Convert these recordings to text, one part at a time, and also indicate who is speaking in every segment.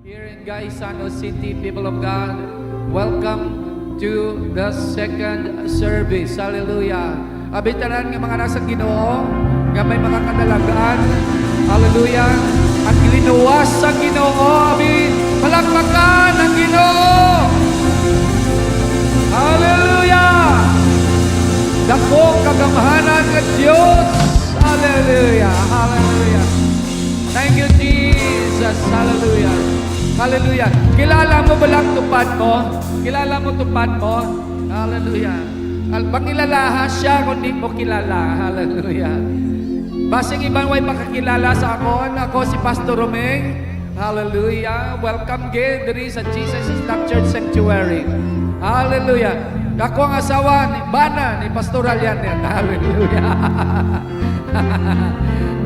Speaker 1: Here in Gaisano City, people of God, welcome to the second service. Hallelujah. Abitanan ng mga nasa Ginoo, nga may mga kadalagaan. Hallelujah. Ang gilinuwas sa Ginoo, abi, palakpakan ang Ginoo. Hallelujah. Dako kagamhanan ng Dios. Hallelujah. Hallelujah. Thank you, Jesus. Hallelujah. Hallelujah. Kilala mo ba lang tupad mo? Kilala mo tupad mo? Hallelujah. Pangilalaha siya kung di mo kilala. Hallelujah. Basing ibang way makakilala sa akon. Ako si Pastor Romeng. Hallelujah. Welcome again. Diri sa Jesus is Love Church Sanctuary. Hallelujah. Ako ang asawa ni Bana, ni Pastoral yan. Hallelujah.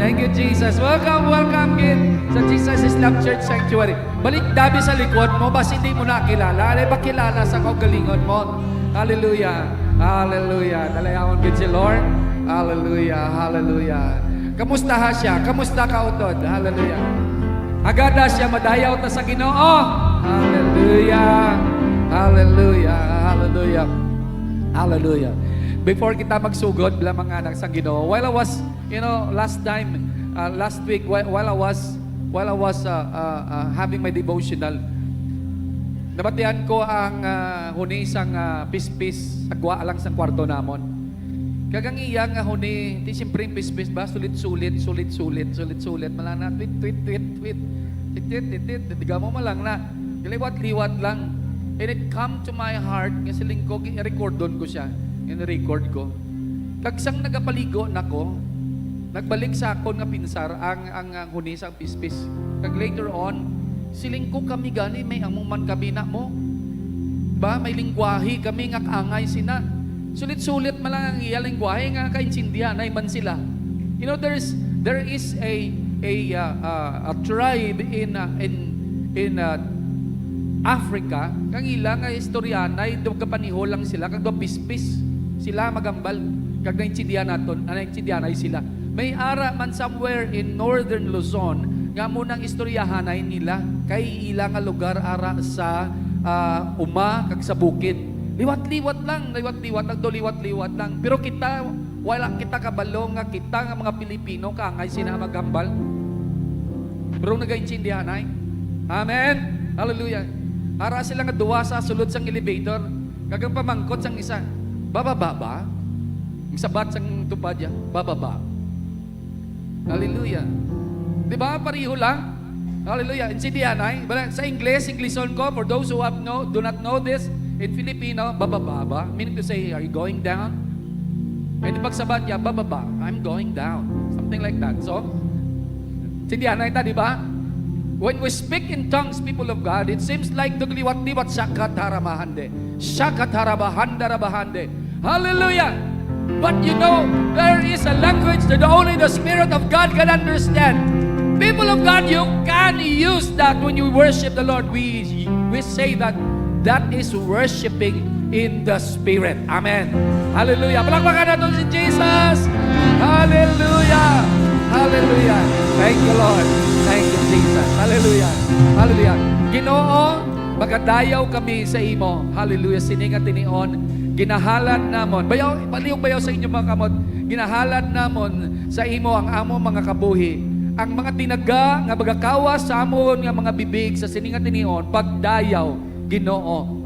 Speaker 1: Thank you, Jesus. Welcome again sa Jesus is Love Church Sanctuary. Balik dabi sa likod mo, bas hindi mo nakilala. Ay, bakilala sa kaugalingon mo. Hallelujah. Hallelujah. Dalayawan gid si Lord. Hallelujah. Hallelujah. Kamusta ha siya? Kamusta ka utod? Hallelujah. Agada siya madayaw ta sa Ginoo. Hallelujah. Hallelujah. Hallelujah. Hallelujah. Before kita magsugod bilang mga anak sa Ginoo, while I was, last week, while I was having my devotional, nabatian ko ang huni isang pispis agwa alang sa kwarto namon. Kagang iya nga huni, ti siyempre pispis ba sulit-sulit, malana tweet. Diga mo malang na liwat-liwat lang. And it come to my heart, nga siling ko, i-recordon ko siya. In-record ko. Kagsang nagapaligo nako, nagbalik sa akon nga pinsar ang hunis ang pispis. Kag later on, siling ko kami gani may amuman kami na mo. Ba may lingwahe kami nga kaangay sina. Sulit-sulit malang ang iya lingwahe nga kaintindihan ay man sila. There is a tribe in Africa, kang ilang nga istoryanay do kapaniho lang sila kag do pispis. Sila magambal kag naintindihan naton, naintindihan ay sila. May ara man somewhere in northern Luzon nga munang istoryahanay nila kay ilang nga lugar ara sa kag sa bukid. Liwat-liwat lang lang. Pero kita wala kita kabalo nga kita nga mga Pilipino kaangay sina magambal. Pero nagaintindihan ay. Amen. Hallelujah. Ara sila nga duwa sa sulod sang elevator. Kagang pamangkot sang isa. Bababa ba? Ang sabat sang tupad ya. Bababa. Hallelujah. Di ba? Pariho lang. Hallelujah. Insindihan ay. Sa Englishon ko, for those who do not know this, in Filipino, bababa ba? Meaning to say, are you going down? And pagsabat niya, bababa. I'm going down. Something like that. So, insindihan ay ta, di ba? When we speak in tongues, people of God, it seems like dugliwat-liwat syakatarabahande. Syakatarabahande. Hallelujah! But there is a language that only the Spirit of God can understand. People of God, you can use that when you worship the Lord. We say that is worshiping in the Spirit. Amen. Hallelujah. Palakpakan natin si Jesus. Hallelujah. Hallelujah. Thank you, Lord. Thank you, Jesus. Hallelujah. Hallelujah. Ginoo, magadayaw kami sa imo. Hallelujah. Sininga tinion. Ginahalad namon. Bayaw sa inyo mga kamot. Ginahalad namon sa imo ang amo mga kabuhi. Ang mga tinaga nga magakawas sa amon nga mga bibig sa sininga tinion, pagdayaw, Ginoo.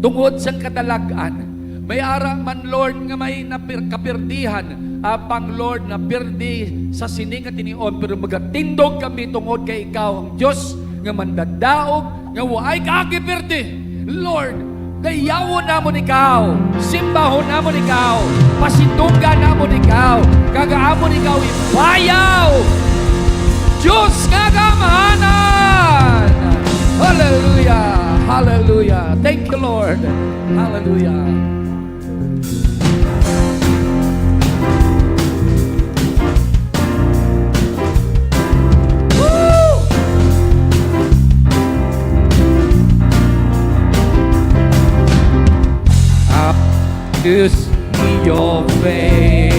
Speaker 1: Tungod sa kadalagan, may ara man Lord nga may kapirdihan, apang Lord na pirdi sa sininga tinion, pero magatindog kami tungod kay ikaw ang Diyos nga mandadaog nga waay kakipirdi. Lord, dayawon namon ikaw, simbahon namon ikaw, pasindunggan namon ikaw, kagaamon ikaw ipayaw. Diyos kagamahanan. Hallelujah. Hallelujah. Thank you, Lord. Hallelujah. To see your face,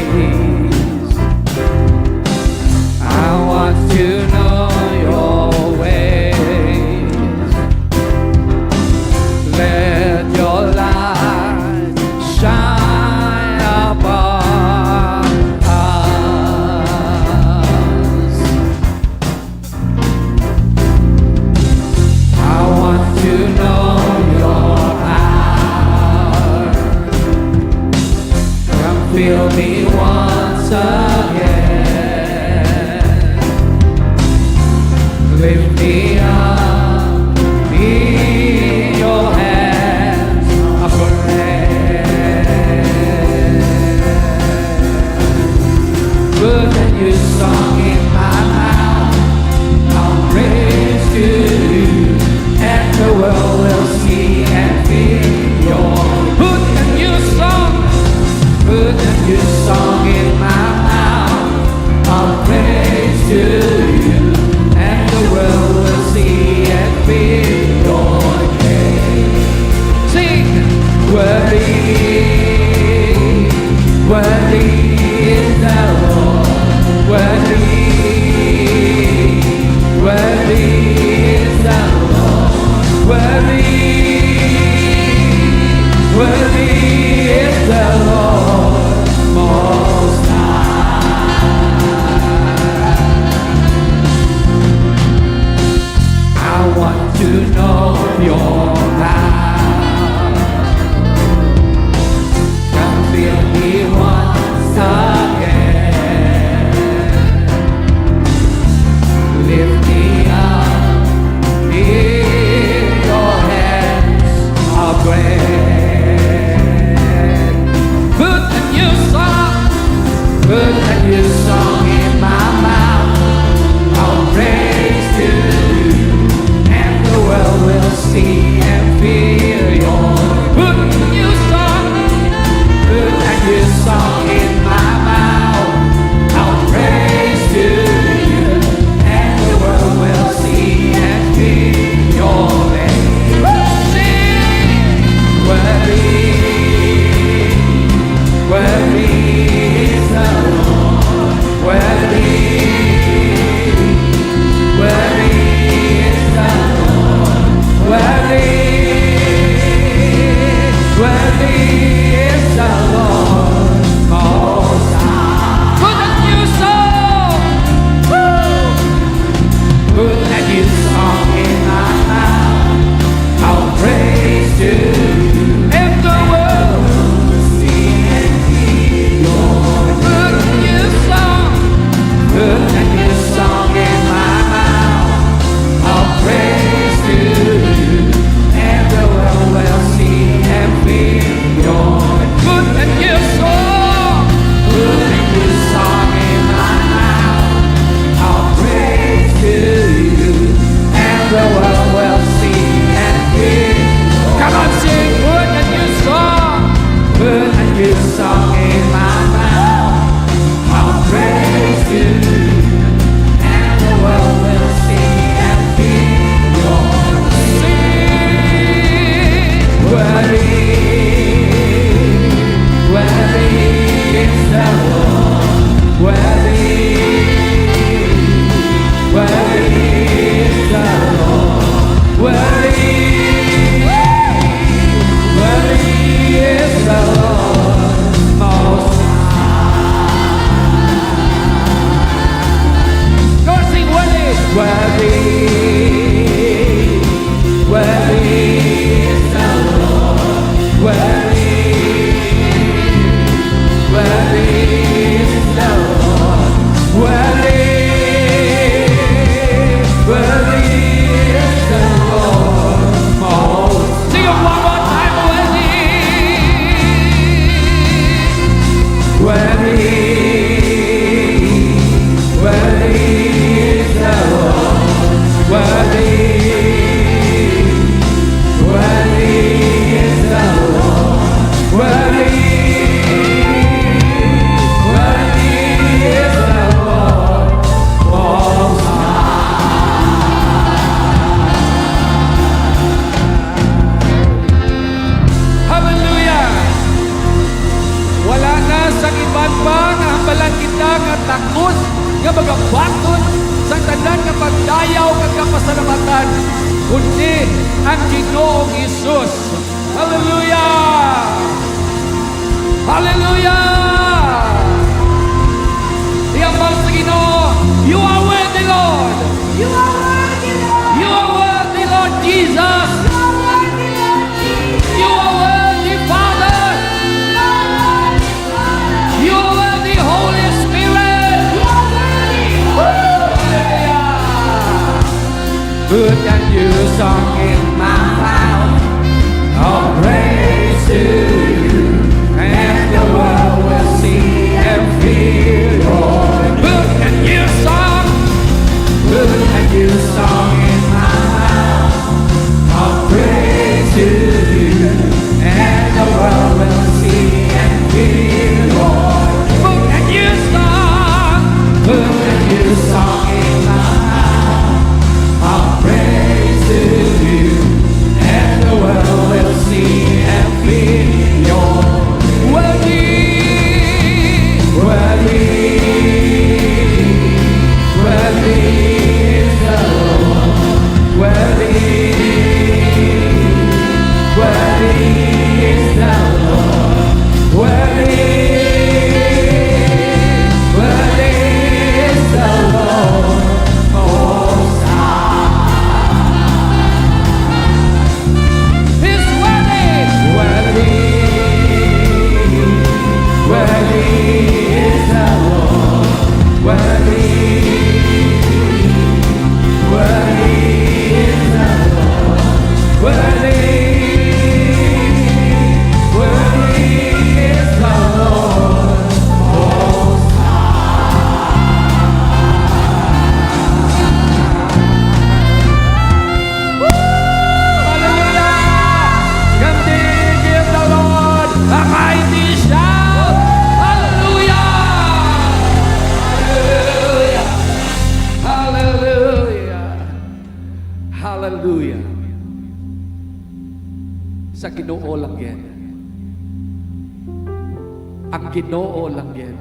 Speaker 1: I want to know your way. me once again. Lift me up in your hands of prayer. Put a new song in my mouth, I'll praise to you, and the world will see and feel your. Put a new song in my mouth, I'll praise to you, and the world will see and feel your name. Sing, worthy, worthy is the Lord, worthy, worthy is the Lord, worthy, worthy is the Lord Most High. I want to know your love. Come fill me once again. Lift me up in your hands of grace. Put a new song in my mouth, I'll praise to you, and the world will see and feel your. Put a new song in my mouth, I'll praise to you, and the world will see and feel your name. Sing, worthy, worthy is the Lord, worthy, worthy is the Lord, worthy, worthy is the Lord Most High. Put a new song, put a new song in my mouth, I'll praise to you, and the world will see and feel your. Put a new song in my mouth, I'll praise to you, and the world will see and feel your. Put a new song in my mouth, I'll praise to you, and the world will see and feel. Come on, sing. Put a new song in my mouth, I'll praise to you, and the world will see and feel your. Sing, worthy, worthy is the Lord, worthy, worthy is the Lord, worthy, worthy is the Lord Most High. Go sing, worthy, worthy, worthy is the Lord, worthy, worthy is the Lord, worthy, worthy is the Lord Most. Sing it one more time, worthy, worthy, worthy is the Lord, worthy, worthy is the Lord, worthy, worthy is the Lord Most High. Hallelujah! Wala na sa iban pa nga hambalan kita nga takos nga magabaton sa tanan nga pagdayaw nga kapasalamatan kundi ang Ginoong Hesus. Hallelujah! Hallelujah! Iyambal sa Ginoo, you are worthy, Lord!
Speaker 2: You are worthy, Lord.
Speaker 1: You are worthy, Lord Jesus!
Speaker 2: You are worthy, Lord Jesus.
Speaker 1: You are worthy, Father!
Speaker 2: You are worthy, Father.
Speaker 1: You are Put a new song in my mouth of praise to you, and the world will see and feel your. Put a new song, put a new song in my mouth of praise to you, and the world will see and feel your. Put a new song, put a new song in my mouth of praise to you, and the world will see and feel your. Worthy, worthy, worthy is the Lord. Worthy, worthy is the Lord. Worthy, worthy is the Lord. Most high. He's worthy, worthy, worthy is the Lord. Worthy, worthy is the Lord. Worthy, worthy is the Lord. Most high. Hallelujah! Come give the Lord a mighty shout. Hallelujah! Hallelujah! Hallelujah! Hallelujah! Sa Ginoo lang yan. Ang Ginoo lang yan.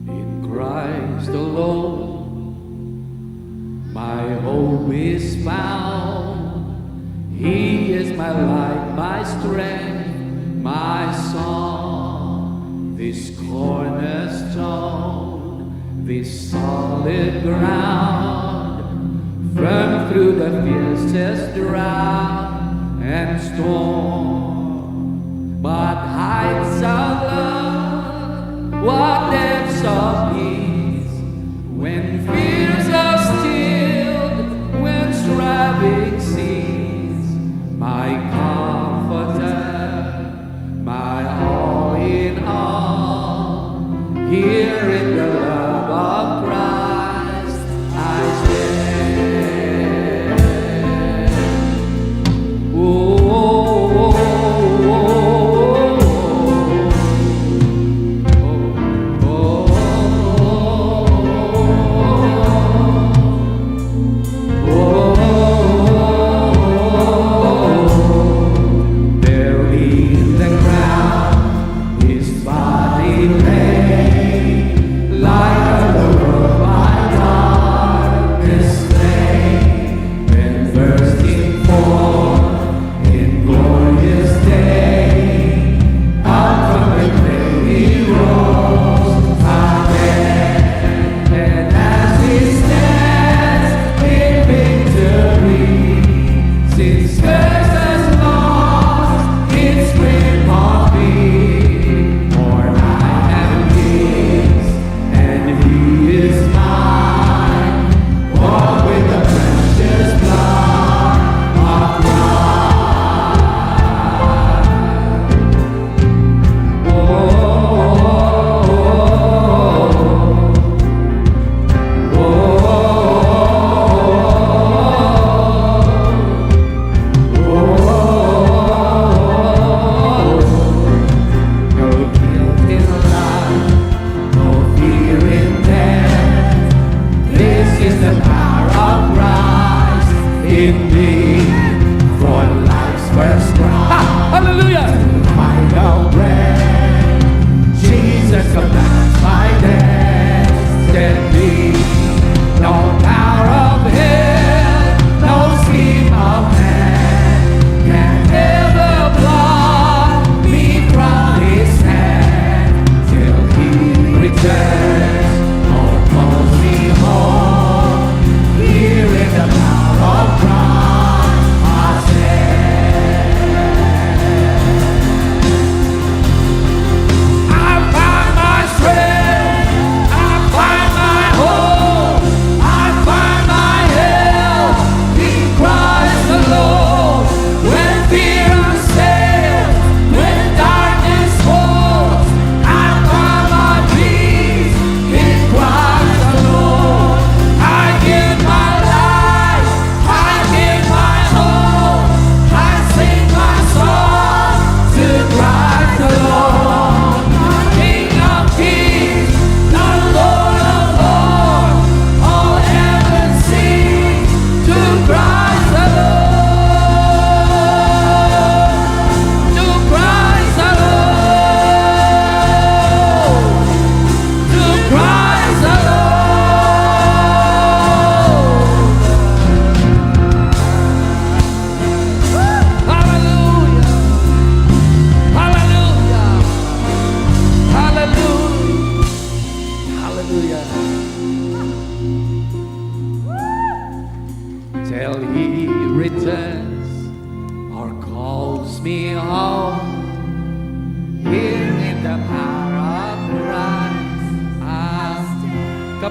Speaker 1: In Christ alone, my hope is found. He is my light, my strength, my song. This cornerstone, this solid ground, firm through the fiercest drought and storm. But heights of love, what depths of peace, when fears are stilled, when striving cease. My comforter, my all in all, here in the love of Christ I stand. Oh, oh, oh, oh, oh, oh.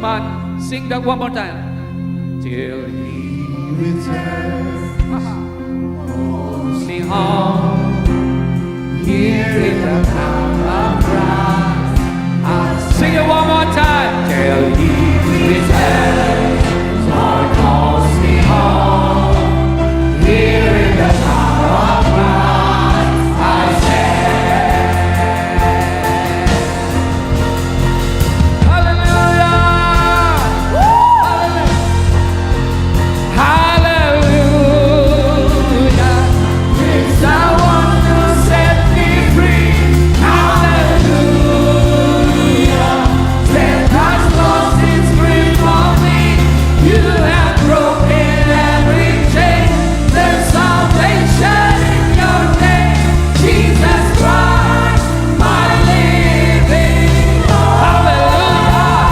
Speaker 1: Come on, sing that one more time. Till He returns me home, here in the town of Christ. Sing it one more time. Till He returns, Lord calls me home, here in the town of Christ. I stand. Hallelujah! Hallelujah! Praise the one who set me free. Hallelujah! Death has lost its grip on me. You have broken every chain. There's salvation in your name, Jesus Christ, my living Lord. Hallelujah!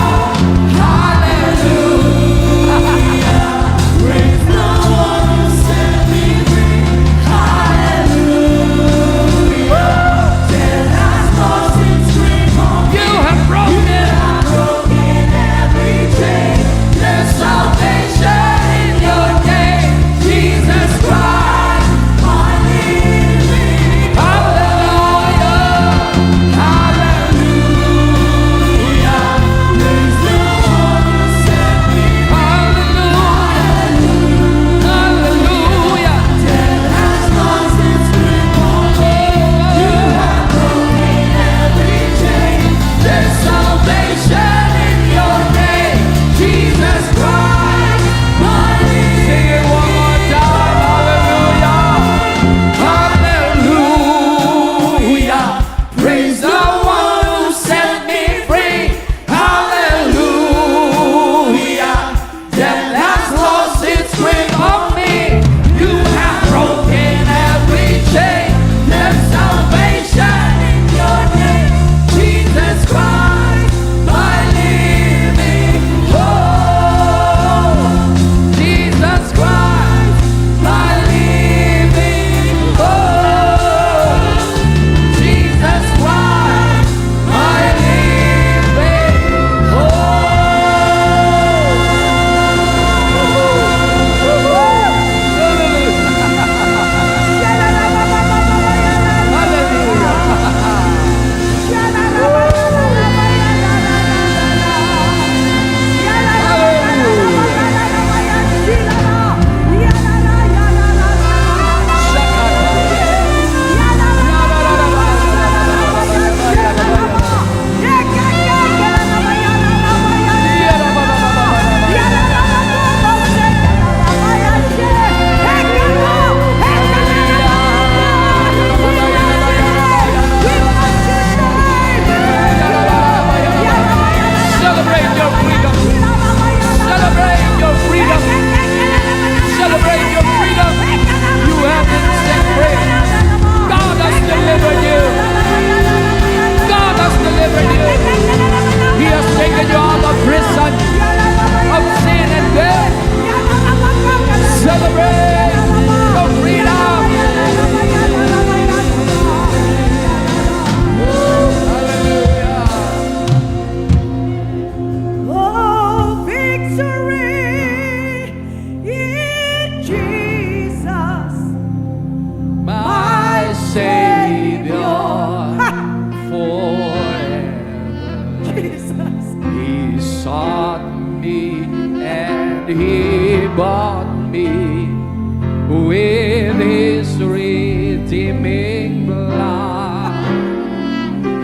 Speaker 1: Hallelujah! Praise the one who set me free. Hallelujah! Death has lost its grip on me. You have broken every chain. There's salvation in your name, Jesus Christ, my living. Hallelujah! Hallelujah! Praise the one who set me free. Hallelujah! Hallelujah! Death has lost its grip on me. You have broken every chain. There's salvation in your name, Jesus Christ, my living. Sing it one more time. Hallelujah! Hallelujah! Praise the one who set me free. Hallelujah! Death has lost its grip on me. You have broken every chain. There's salvation in your name, Jesus Christ, my living hope. Jesus Christ, my living hope. Jesus Christ, my living Celebrate your freedom. Celebrate your freedom. Celebrate your freedom. You have been set free. God has delivered you. God has delivered you. He has taken you out of prison, of sin and death. Celebrate your freedom. Hallelujah.
Speaker 2: Oh, victory in Jesus,
Speaker 1: My Savior forever.
Speaker 2: Jesus.
Speaker 1: He sought me and He bought me with His redeeming blood.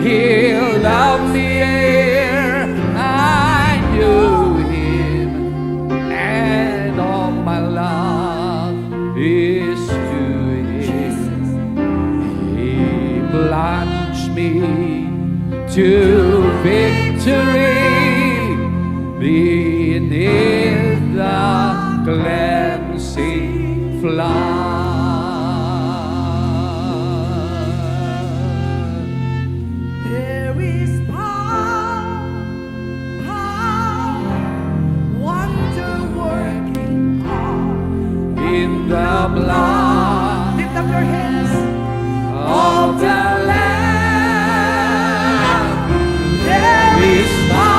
Speaker 1: He loved me ere I knew Him, and all my love is to Him. He plunged me to victory beneath the cleansing flood.
Speaker 2: There is power, wonder-working power
Speaker 1: In the blood
Speaker 2: Lift up your hands.
Speaker 1: of the Lamb
Speaker 2: There is
Speaker 1: is power.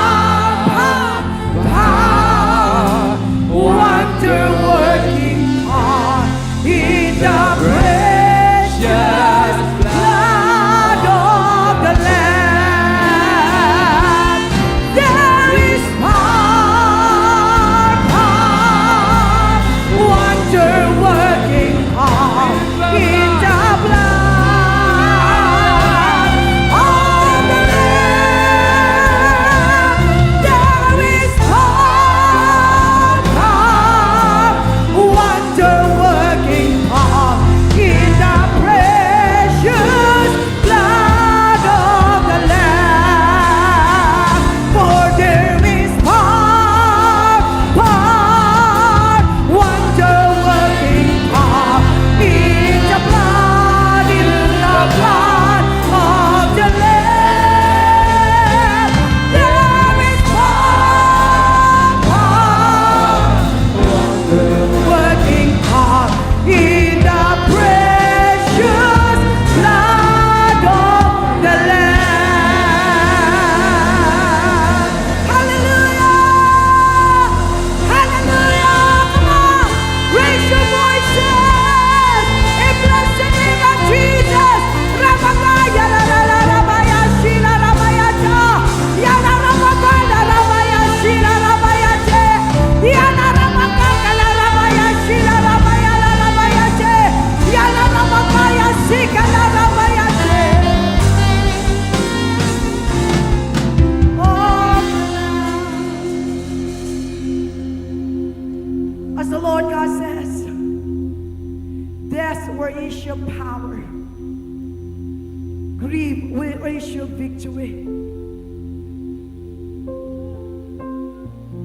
Speaker 2: will raise your victory.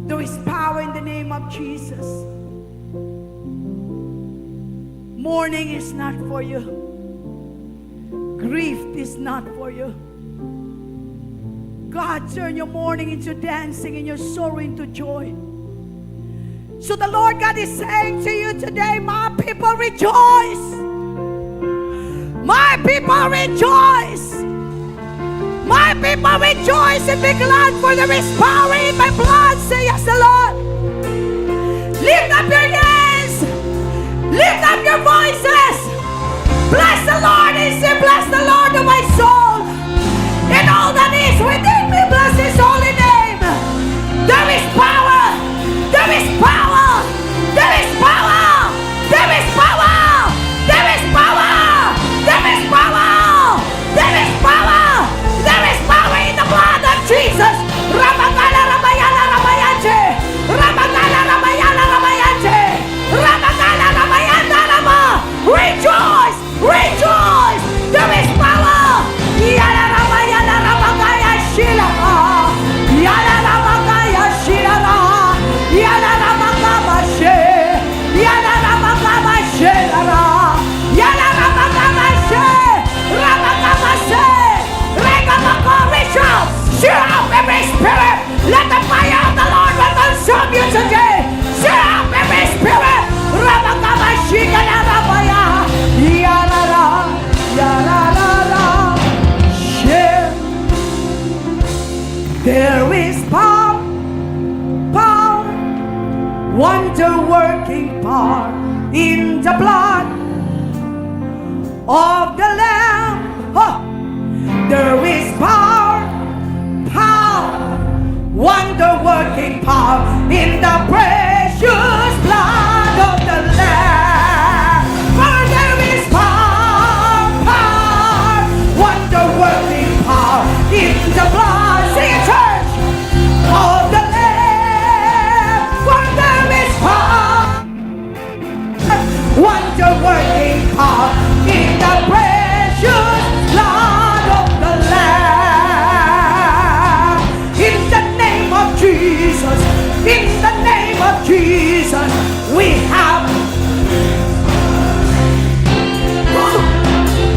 Speaker 2: There is power in the name of Jesus. Mourning is not for you. Grief is not for you. God, turn your mourning into dancing and your sorrow into joy. So the Lord God is saying to you today, my people rejoice. My people rejoice. My people rejoice and be glad, for there is power in my blood, says the Lord. Lift up your hands. Lift up your voices. Bless the Lord and say, bless the Lord of my soul. And all that is within me, bless His holy name. There is power. There is power. There is power. There is power. There is power. There is power. There is power. There is power in the blood of Jesus. Ramagala Ramayana Ramayache. Ramagala Ramayana Ramayache. Ramagala Ramayana Rama. Rejoice. Rejoice. There is power. Yana Ramayana Ramagaya Shila. Yana Ramagaya Shila. Yana Ramagama She. Yana Ramagama Shela. Yana Ramagama She. Ramagama She. Stir up every spirit. Let the fire of the Lord will consume you today. Stir up every spirit. Ramagama Shikana Ramaya. Yarara. Yarara. Share. There is power. Power. Wonder-working power in the blood of the Lamb. Huh. There is power, power, wonder-working power in the precious blood of the Lamb. For there is power, power, wonder-working power in the blood, sing it, church, of the Lamb. For there is power, wonder-working power in the precious blood of the Lamb. In the name of Jesus, in the name of Jesus, we have.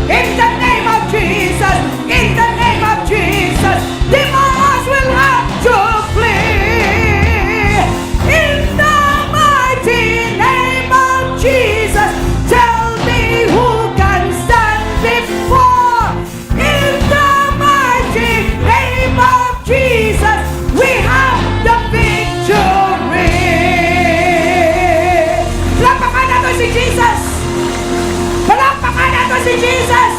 Speaker 2: In the name of Jesus, in the name of Jesus, demons will have to flee. In the mighty name of Jesus, tell me who can stand before. In the mighty name of Jesus, we have the victory. Palakpakan natin si Jesus. Palakpakan natin si Jesus.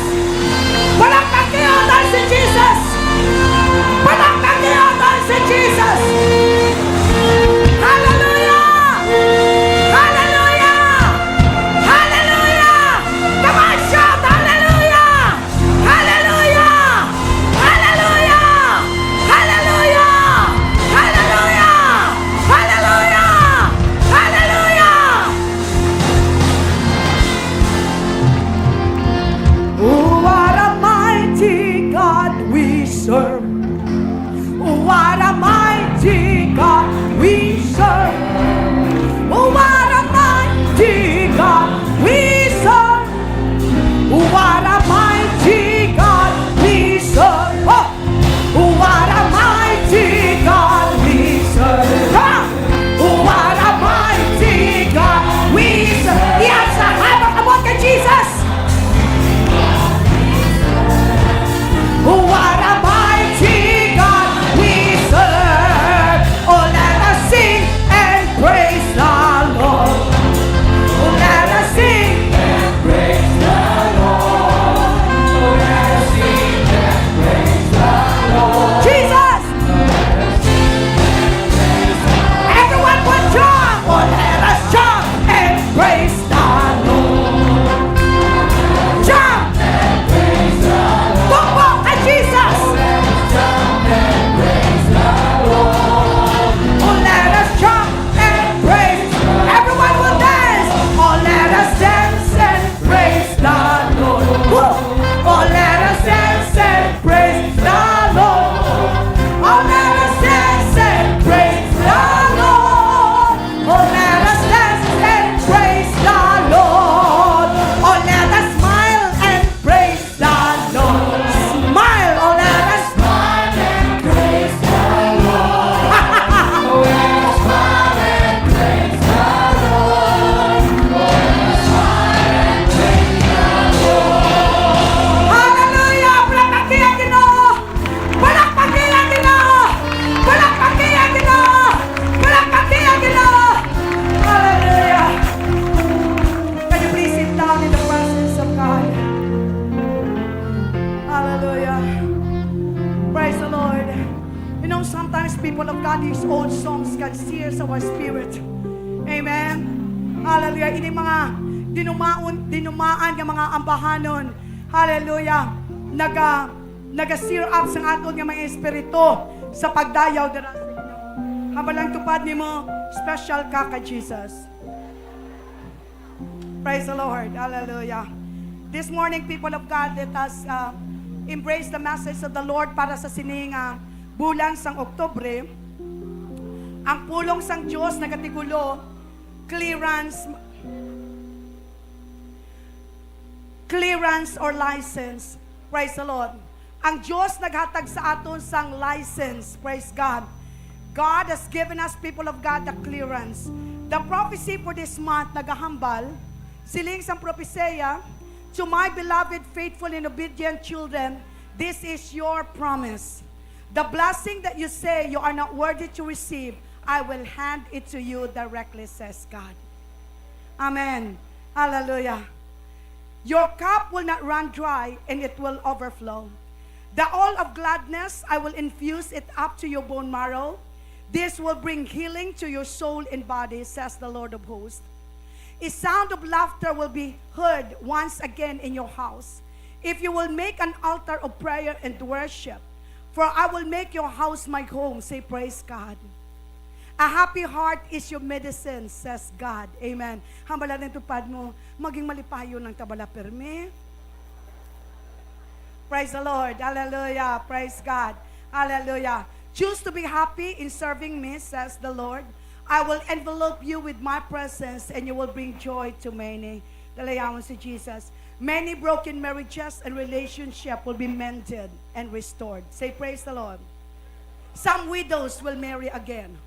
Speaker 2: Palakpakan natin si Jesus. Palakpakan natin si Jesus. Hallelujah! Hallelujah! Hallelujah! Come on, shout hallelujah! Hallelujah! Hallelujah! Hallelujah! Hallelujah! Hallelujah! Hallelujah! Oh, what a mighty God we serve. Oh, what a mighty God we serve. Oh, what a mighty God we serve. Oh, what a mighty God we serve. Oh, what a mighty God we serve. Oh, what a mighty God we serve. Yes, abot kay Jesus. Oh, what a mighty sometimes, people of God, these old songs can sear our spirit. Amen. Hallelujah. Ini mga dinumaan nga mga ambahanon. Hallelujah. Naga-sear up sa aton nga mga espiritu sa pagdayaw dira sa inyo. Habalang tupad nimo, special ka kay Jesus. Praise the Lord. Hallelujah. This morning, people of God, let us embrace the message of the Lord para sa sining bulan sang Oktubre. Ang pulong sang Dios nagatigulo, clearance or license. Praise the Lord. Ang Diyos naghatag sa aton sang license. Praise God. God has given us, people of God, the clearance. The prophecy for this month, nagahambal, siling sang propesya, to my beloved, faithful, and obedient children, this is your promise. The blessing that you say you are not worthy to receive, I will hand it to you directly, says God. Amen. Hallelujah. Your cup will not run dry, and it will overflow. The oil of gladness, I will infuse it up to your bone marrow. This will bring healing to your soul and body, says the Lord of hosts. A sound of laughter will be heard once again in your house, if you will make an altar of prayer and worship. For I will make your house my home, say praise God. A happy heart is your medicine, says God. Amen. Hambala ng tupad mo, maging malipayon ng tabala perme. Praise the Lord. Hallelujah. Praise God. Hallelujah. Choose to be happy in serving me, says the Lord. I will envelope you with my presence, and you will bring joy to many. Dalayawan si Jesus. Many broken marriages and relationships will be mended and restored. Say praise the Lord. Some widows will marry again.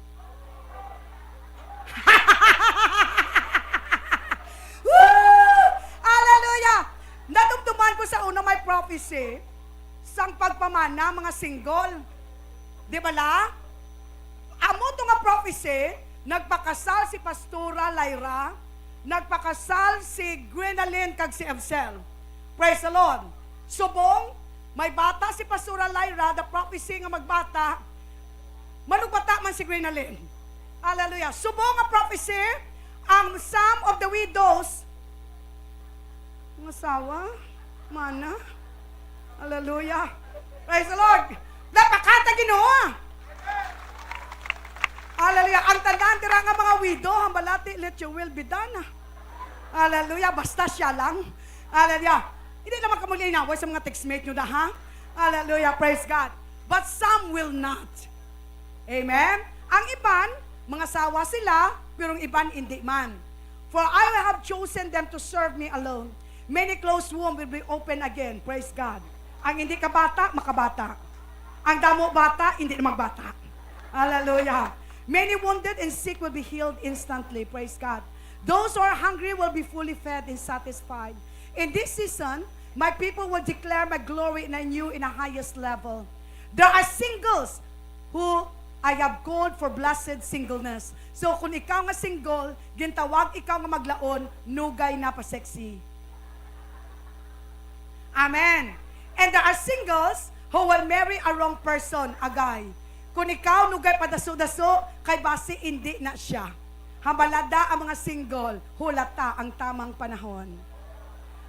Speaker 2: Hallelujah! Nadumduman ko sa una may prophecy sang pagpamana mga single. Di ba la? Amo to nga prophecy, nagpakasal si Pastora Lyra, nagpakasal si Gwendolyn kag si Evsel. Praise the Lord. Subong, may bata si Pastora Lyra, the prophecy nga magbata, manugbata man si Gwendolyn. Hallelujah. Subong nga prophecy, ang some of the widows, mga asawa, mana, hallelujah. Praise the Lord. Napakata Ginoo. Hallelujah. Ang tandaan tira nga mga widow, hambalati, let your will be done. Hallelujah. Basta siya lang. Hallelujah. Hindi naman kamuli inaway sa mga textmate nyo na, ha? Hallelujah. Praise God. But some will not. Amen? Ang iban, mga sawa sila, pero ang iban hindi man. For I have chosen them to serve me alone. Many closed wombs will be open again. Praise God. Ang hindi kabata, makabata. Ang damo bata, hindi na magbata. Hallelujah. Many wounded and sick will be healed instantly. Praise God. Those who are hungry will be fully fed and satisfied. In this season, my people will declare my glory in a new, in a highest level. There are singles who I have called for blessed singleness. So kung ikaw nga single, gintawag ikaw nga maglaon, nugay na pa sexy. Amen. And there are singles who will marry a wrong person, agay. Kung ikaw nugay padaso-daso, kay base hindi na siya. Hambalada ang mga single, hulata ang tamang panahon.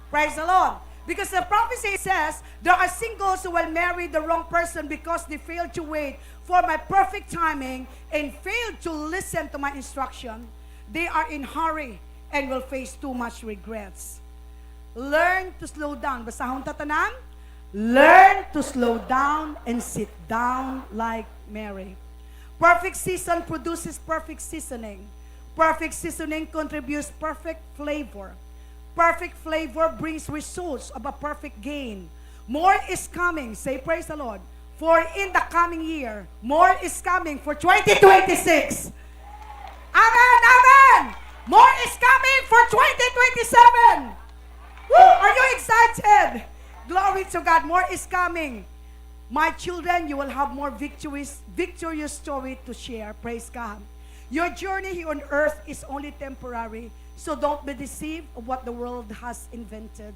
Speaker 2: Praise the Lord. Because the prophecy says, there are singles who will marry the wrong person because they failed to wait for my perfect timing and failed to listen to my instruction. They are in hurry and will face too much regrets. Learn to slow down. Basahon tatanan? Learn to slow down and sit down like Mary. Perfect season produces perfect seasoning. Perfect seasoning contributes perfect flavor. Perfect flavor brings results of a perfect gain. More is coming. Say praise the Lord. For in the coming year, more is coming for 2026. Amen, amen. More is coming for 2027. Woo! Are you excited? Glory to God. More is coming. My children, you will have more victorious story to share. Praise God. Your journey here on earth is only temporary. So don't be deceived of what the world has invented.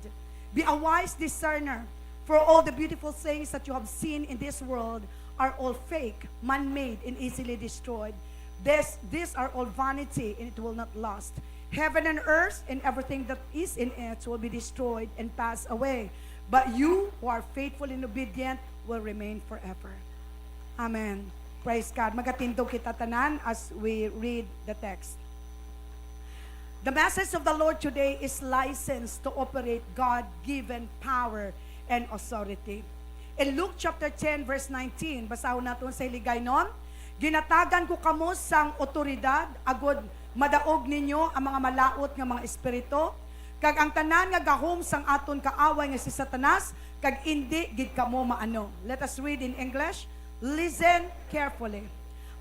Speaker 2: Be a wise discerner. For all the beautiful things that you have seen in this world are all fake, man-made, and easily destroyed. These are all vanity, and it will not last. Heaven and earth and everything that is in it will be destroyed and pass away. But you who are faithful and obedient will remain forever. Amen. Praise God. Magatindog kita tanan as we read the text. The message of the Lord today is license to operate God-given power and authority. In Luke chapter 10 verse 19, basahon naton sa Hiligaynon, ginatagan ko kamo sang otoridad agod madaog ninyo ang mga malaot nga mga espiritu, kag ang tanan nga gahom sang aton kaaway nga si Satanas, kag indi gid kamo maano. Let us read in English. Listen carefully.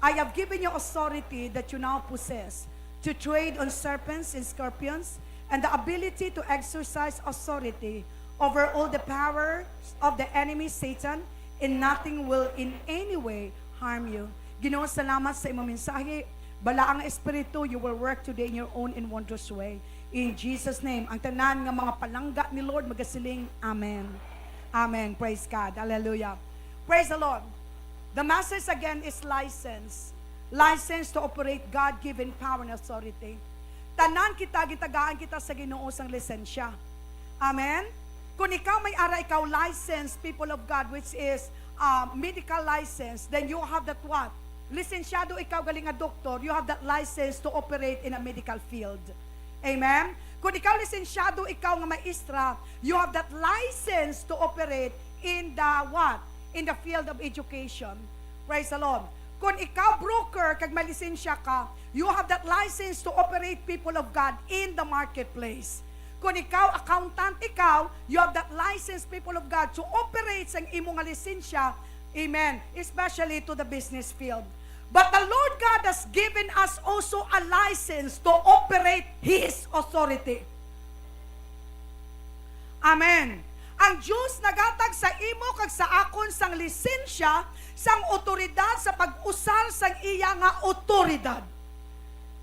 Speaker 2: I have given you authority that you now possess to tread on serpents and scorpions, and the ability to exercise authority over all the powers of the enemy Satan, and nothing will in any way harm you. Ginoo, salamat sa imong mensahe. Bala ang espiritu, you will work today in your own and wondrous way. In Jesus' name, ang tanan nga mga palangga ni Lord magasiling, Amen. Amen. Praise God. Hallelujah. Praise the Lord. The message again is license. License to operate God-given power and authority. Tanan kita, gitagaan kita sa Ginoo sang lisensya. Amen? Kung ikaw may ara, ikaw license, people of God, which is medical license, then you have that what? Lisensyado ikaw galing nga doktor, you have that license to operate in a medical field. Amen? Kung ikaw lisensyado, ikaw nga maestra, you have that license to operate in the what? In the field of education. Praise the Lord. Kung ikaw broker, kag may lisensya ka, you have that license to operate, people of God, in the marketplace. Kung ikaw accountant, you have that license, people of God, to operate sa imong lisensya, amen, especially to the business field. But the Lord God has given us also a license to operate His authority. Amen. Ang Diyos nagatag sa imo kag sa akon sang lisensya, sang otoridad sa pag-usar sang iya nga otoridad.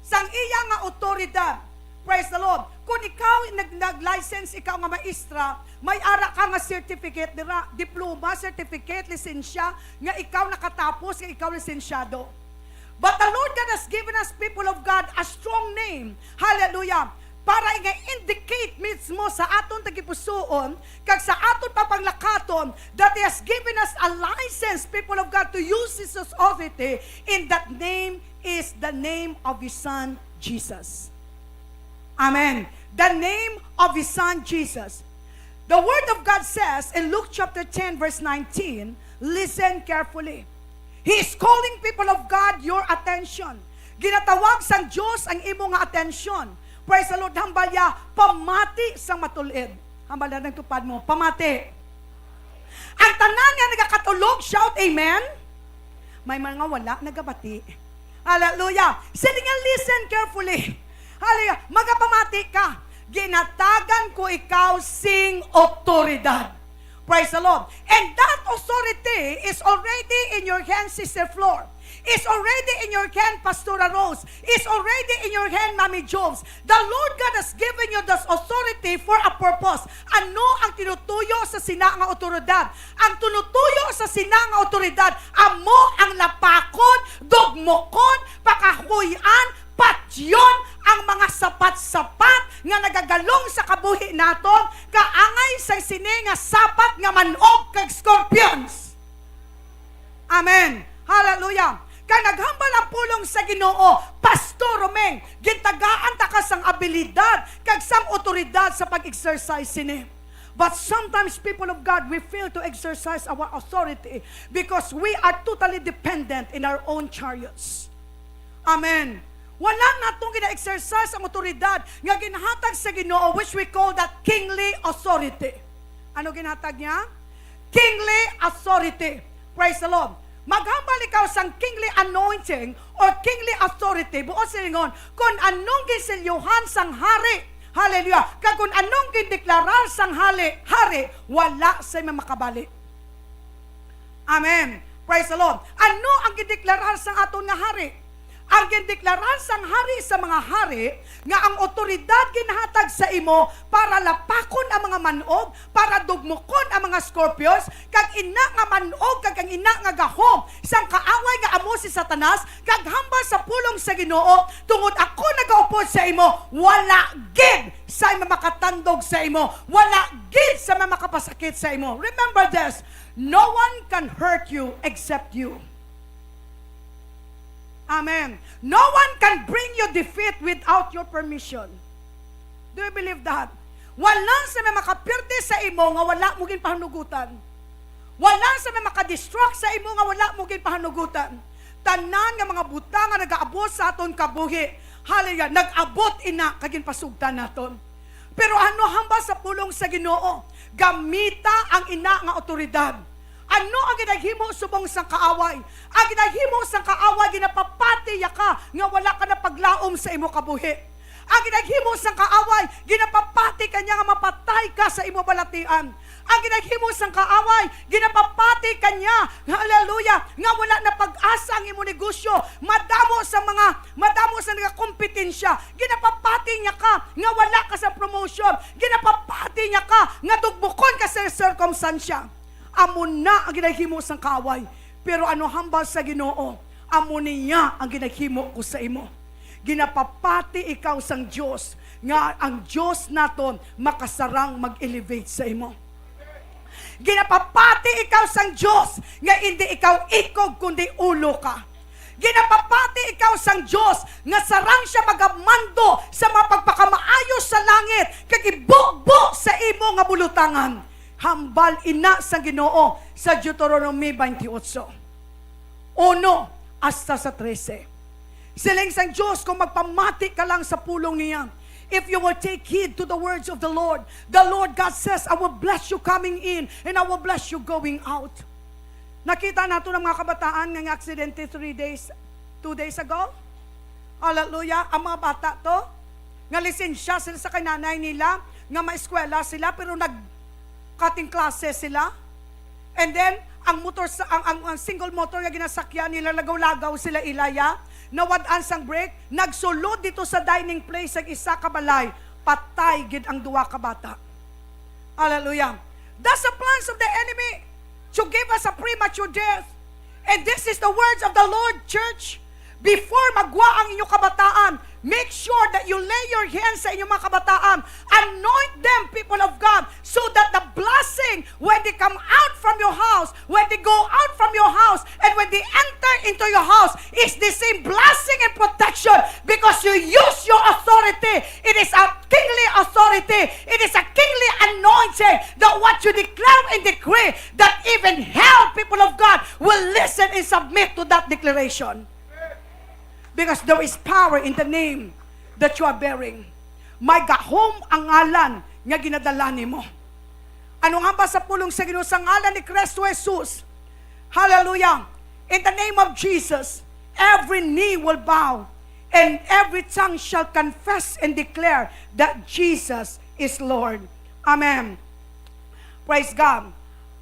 Speaker 2: Sang iya nga otoridad. Praise the Lord. Kung ikaw nag-license, ikaw nga maestra, may ara ka nga certificate, diploma, certificate, lisensya, nga ikaw nakatapos, nga ikaw lisensyado. But the Lord God has given us, people of God, a strong name. Hallelujah. Para nga-indicate mismo sa aton tagipusoon, kag sa aton papanglakaton, that He has given us a license, people of God, to use His authority, in that name is the name of His Son, Jesus. Amen. The name of His Son, Jesus. The Word of God says in Luke chapter 10 verse 19, listen carefully. He is calling, people of God, your attention. Ginatawag sang Diyos ang imo nga atensyon. Praise the Lord. Hambalya, pamati sang matulid. Hambalya ng tupad mo, pamati. Ang tanan nga nagakatulog, shout amen. May mga wala, nagabati. Hallelujah. Sige nga, listen carefully. Hallelujah. Magapamati ka. Ginatagan ko ikaw sing otoridad. Praise the Lord. And that authority is already in your hand, Sister Flor. Is already in your hand, Pastora Rose. Is already in your hand, Mami Jones. The Lord God has given you this authority for a purpose. Ano ang tinutuyo sa sina nga otoridad? Ang tinutuyo sa sina nga otoridad, amo ang lapakon, dogmokon, pakahuyan, patyon, ang mga sapat-sapat nga nagagalong sa kabuhi naton, kaangay sa sini nga sapat nga manog kag scorpions. Amen. Hallelujah. Kaya naghambal ang pulong sa Ginoo, Pastor Romeng, gintagaan ta ka sang abilidad, kag sang otoridad sa pag-exercise sini. But sometimes, people of God, we fail to exercise our authority because we are totally dependent in our own chariots. Amen. Wala natong gina-exercise ang otoridad nga ginahatag sa Ginoo, which we call that kingly authority. Ano ginahatag niya? Kingly authority. Praise the Lord. Maghambal ikaw sang kingly anointing or kingly authority, buos silingon, kung anong ginsilyuhan sang hari, hallelujah, kag kung anong gindeklarar sang hari, wala sa makabali. Amen. Praise the Lord. Ano ang gindeklarar sang aton nga hari? ang gindeklaran sang hari sa mga hari, nga ang otoridad ginahatag sa imo para lapakon ang mga manog, para dugmukon ang mga scorpions, kag ina nga manog, kag ang ina nga gahom, sang kaaway nga amo si Satanas, kag hambal sa pulong sa Ginoo, tungod ako nagaupod sa imo, wala gid sa makatandog sa imo, wala gid sa makapasakit sa imo. Remember this, no one can hurt you except you. Amen. No one can bring you defeat without your permission. Do you believe that? Wala sa may makapirde sa imo nga wala mo gin pahanugutan. Wala sa may makadistract sa imo nga wala mo gin pahanugutan. Tanan nga mga butang nga nag-aabot sa aton kabuhi. Hallelujah, nag-abot ina kagin pasugtan naton. Pero ano hamba sa pulong sa Ginoo? Gamita ang ina nga otoridad. Ano ang ginaghimo subong sang kaaway? Ang ginaghimo sang kaaway, ginapapati ka nga wala ka na paglaom sa imo kabuhi. Ang ginaghimo sang kaaway, ginapapati kanya nga mapatay ka sa imo balatian. Ang ginaghimo sang kaaway, ginapapati kanya, hallelujah, nga wala na pag-asa ang imo negosyo, madamo sa mga kompetensya. Ginapapati niya ka nga wala ka sa promotion. Ginapapati niya ka nga dugbukon ka sa circumstansya. Amo na ang ginaghimo sang kaaway. Pero ano hambal sa Ginoo? Amo niya ang ginaghimo ko sa imo. Ginapapati ikaw sang Dios nga ang Dios naton makasarang mag-elevate sa imo. Ginapapati ikaw sang Dios nga hindi ikaw ikog kundi ulo ka. Ginapapati ikaw sang Dios nga sarang siya magamando sa mga pagpakamaayos sa langit kag ibubo sa imo nga bulutangan. Hambal ina sa Ginoo sa Deuteronomy 28. 1 hasta sa 13. Siling sang Diyos kung magpamati ka lang sa pulong niya. If you will take heed to the words of the Lord God says, I will bless you coming in and I will bless you going out. Nakita nato ng mga kabataan ng aksidente 2 days ago. Hallelujah. Ang mga bata to, nga lisensya sila sa kananay nila, nga maeskwela sila, pero cutting classes sila. And then ang motor ang single motor nga ginasakyan nila, lagaw-lagaw sila ilaya, nawad-an sang brake, nagsulod dito sa dining place ang isa ka balay, patay gid ang duwa ka bata. Hallelujah. That's the plans of the enemy to give us a premature death. And this is the words of the Lord, church. Before magwa ang inyong kabataan, make sure that you lay your hands sa inyong mga kabataan. Anoint them, people of God, so that the blessing, when they come out from your house, when they go out from your house, and when they enter into your house, is the same blessing and protection because you use your authority. It is a kingly authority. It is a kingly anointing that what you declare and decree, that even hell, people of God, will listen and submit to that declaration. Because there is power in the name that you are bearing. May gahom ang ngalan nga ginadala nimo. Ano nga ba sa pulong sa Ginoo sa ngalan ni Kristo Jesus? Hallelujah. In the name of Jesus, every knee will bow and every tongue shall confess and declare that Jesus is Lord. Amen. Praise God.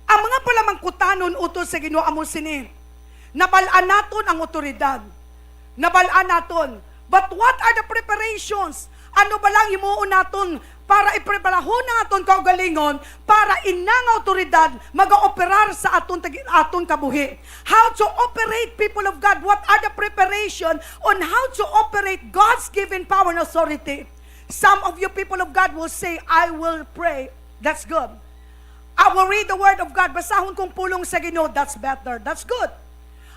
Speaker 2: Ang mga palamang kutanon utol sa Ginoo amo sini. Nabalaan naton ang otoridad. Nabalaan naton. But what are the preparations? Ano ba lang himuon naton para ipreparahon ng aton kaugalingon para inang autoridad mag-operar sa aton kabuhi? How to operate, people of God? What are the preparation on how to operate God's given power and authority? Some of you people of God will say, I will pray. That's good. I will read the word of God. Basahon kong pulong sa Ginoo. That's better. That's good.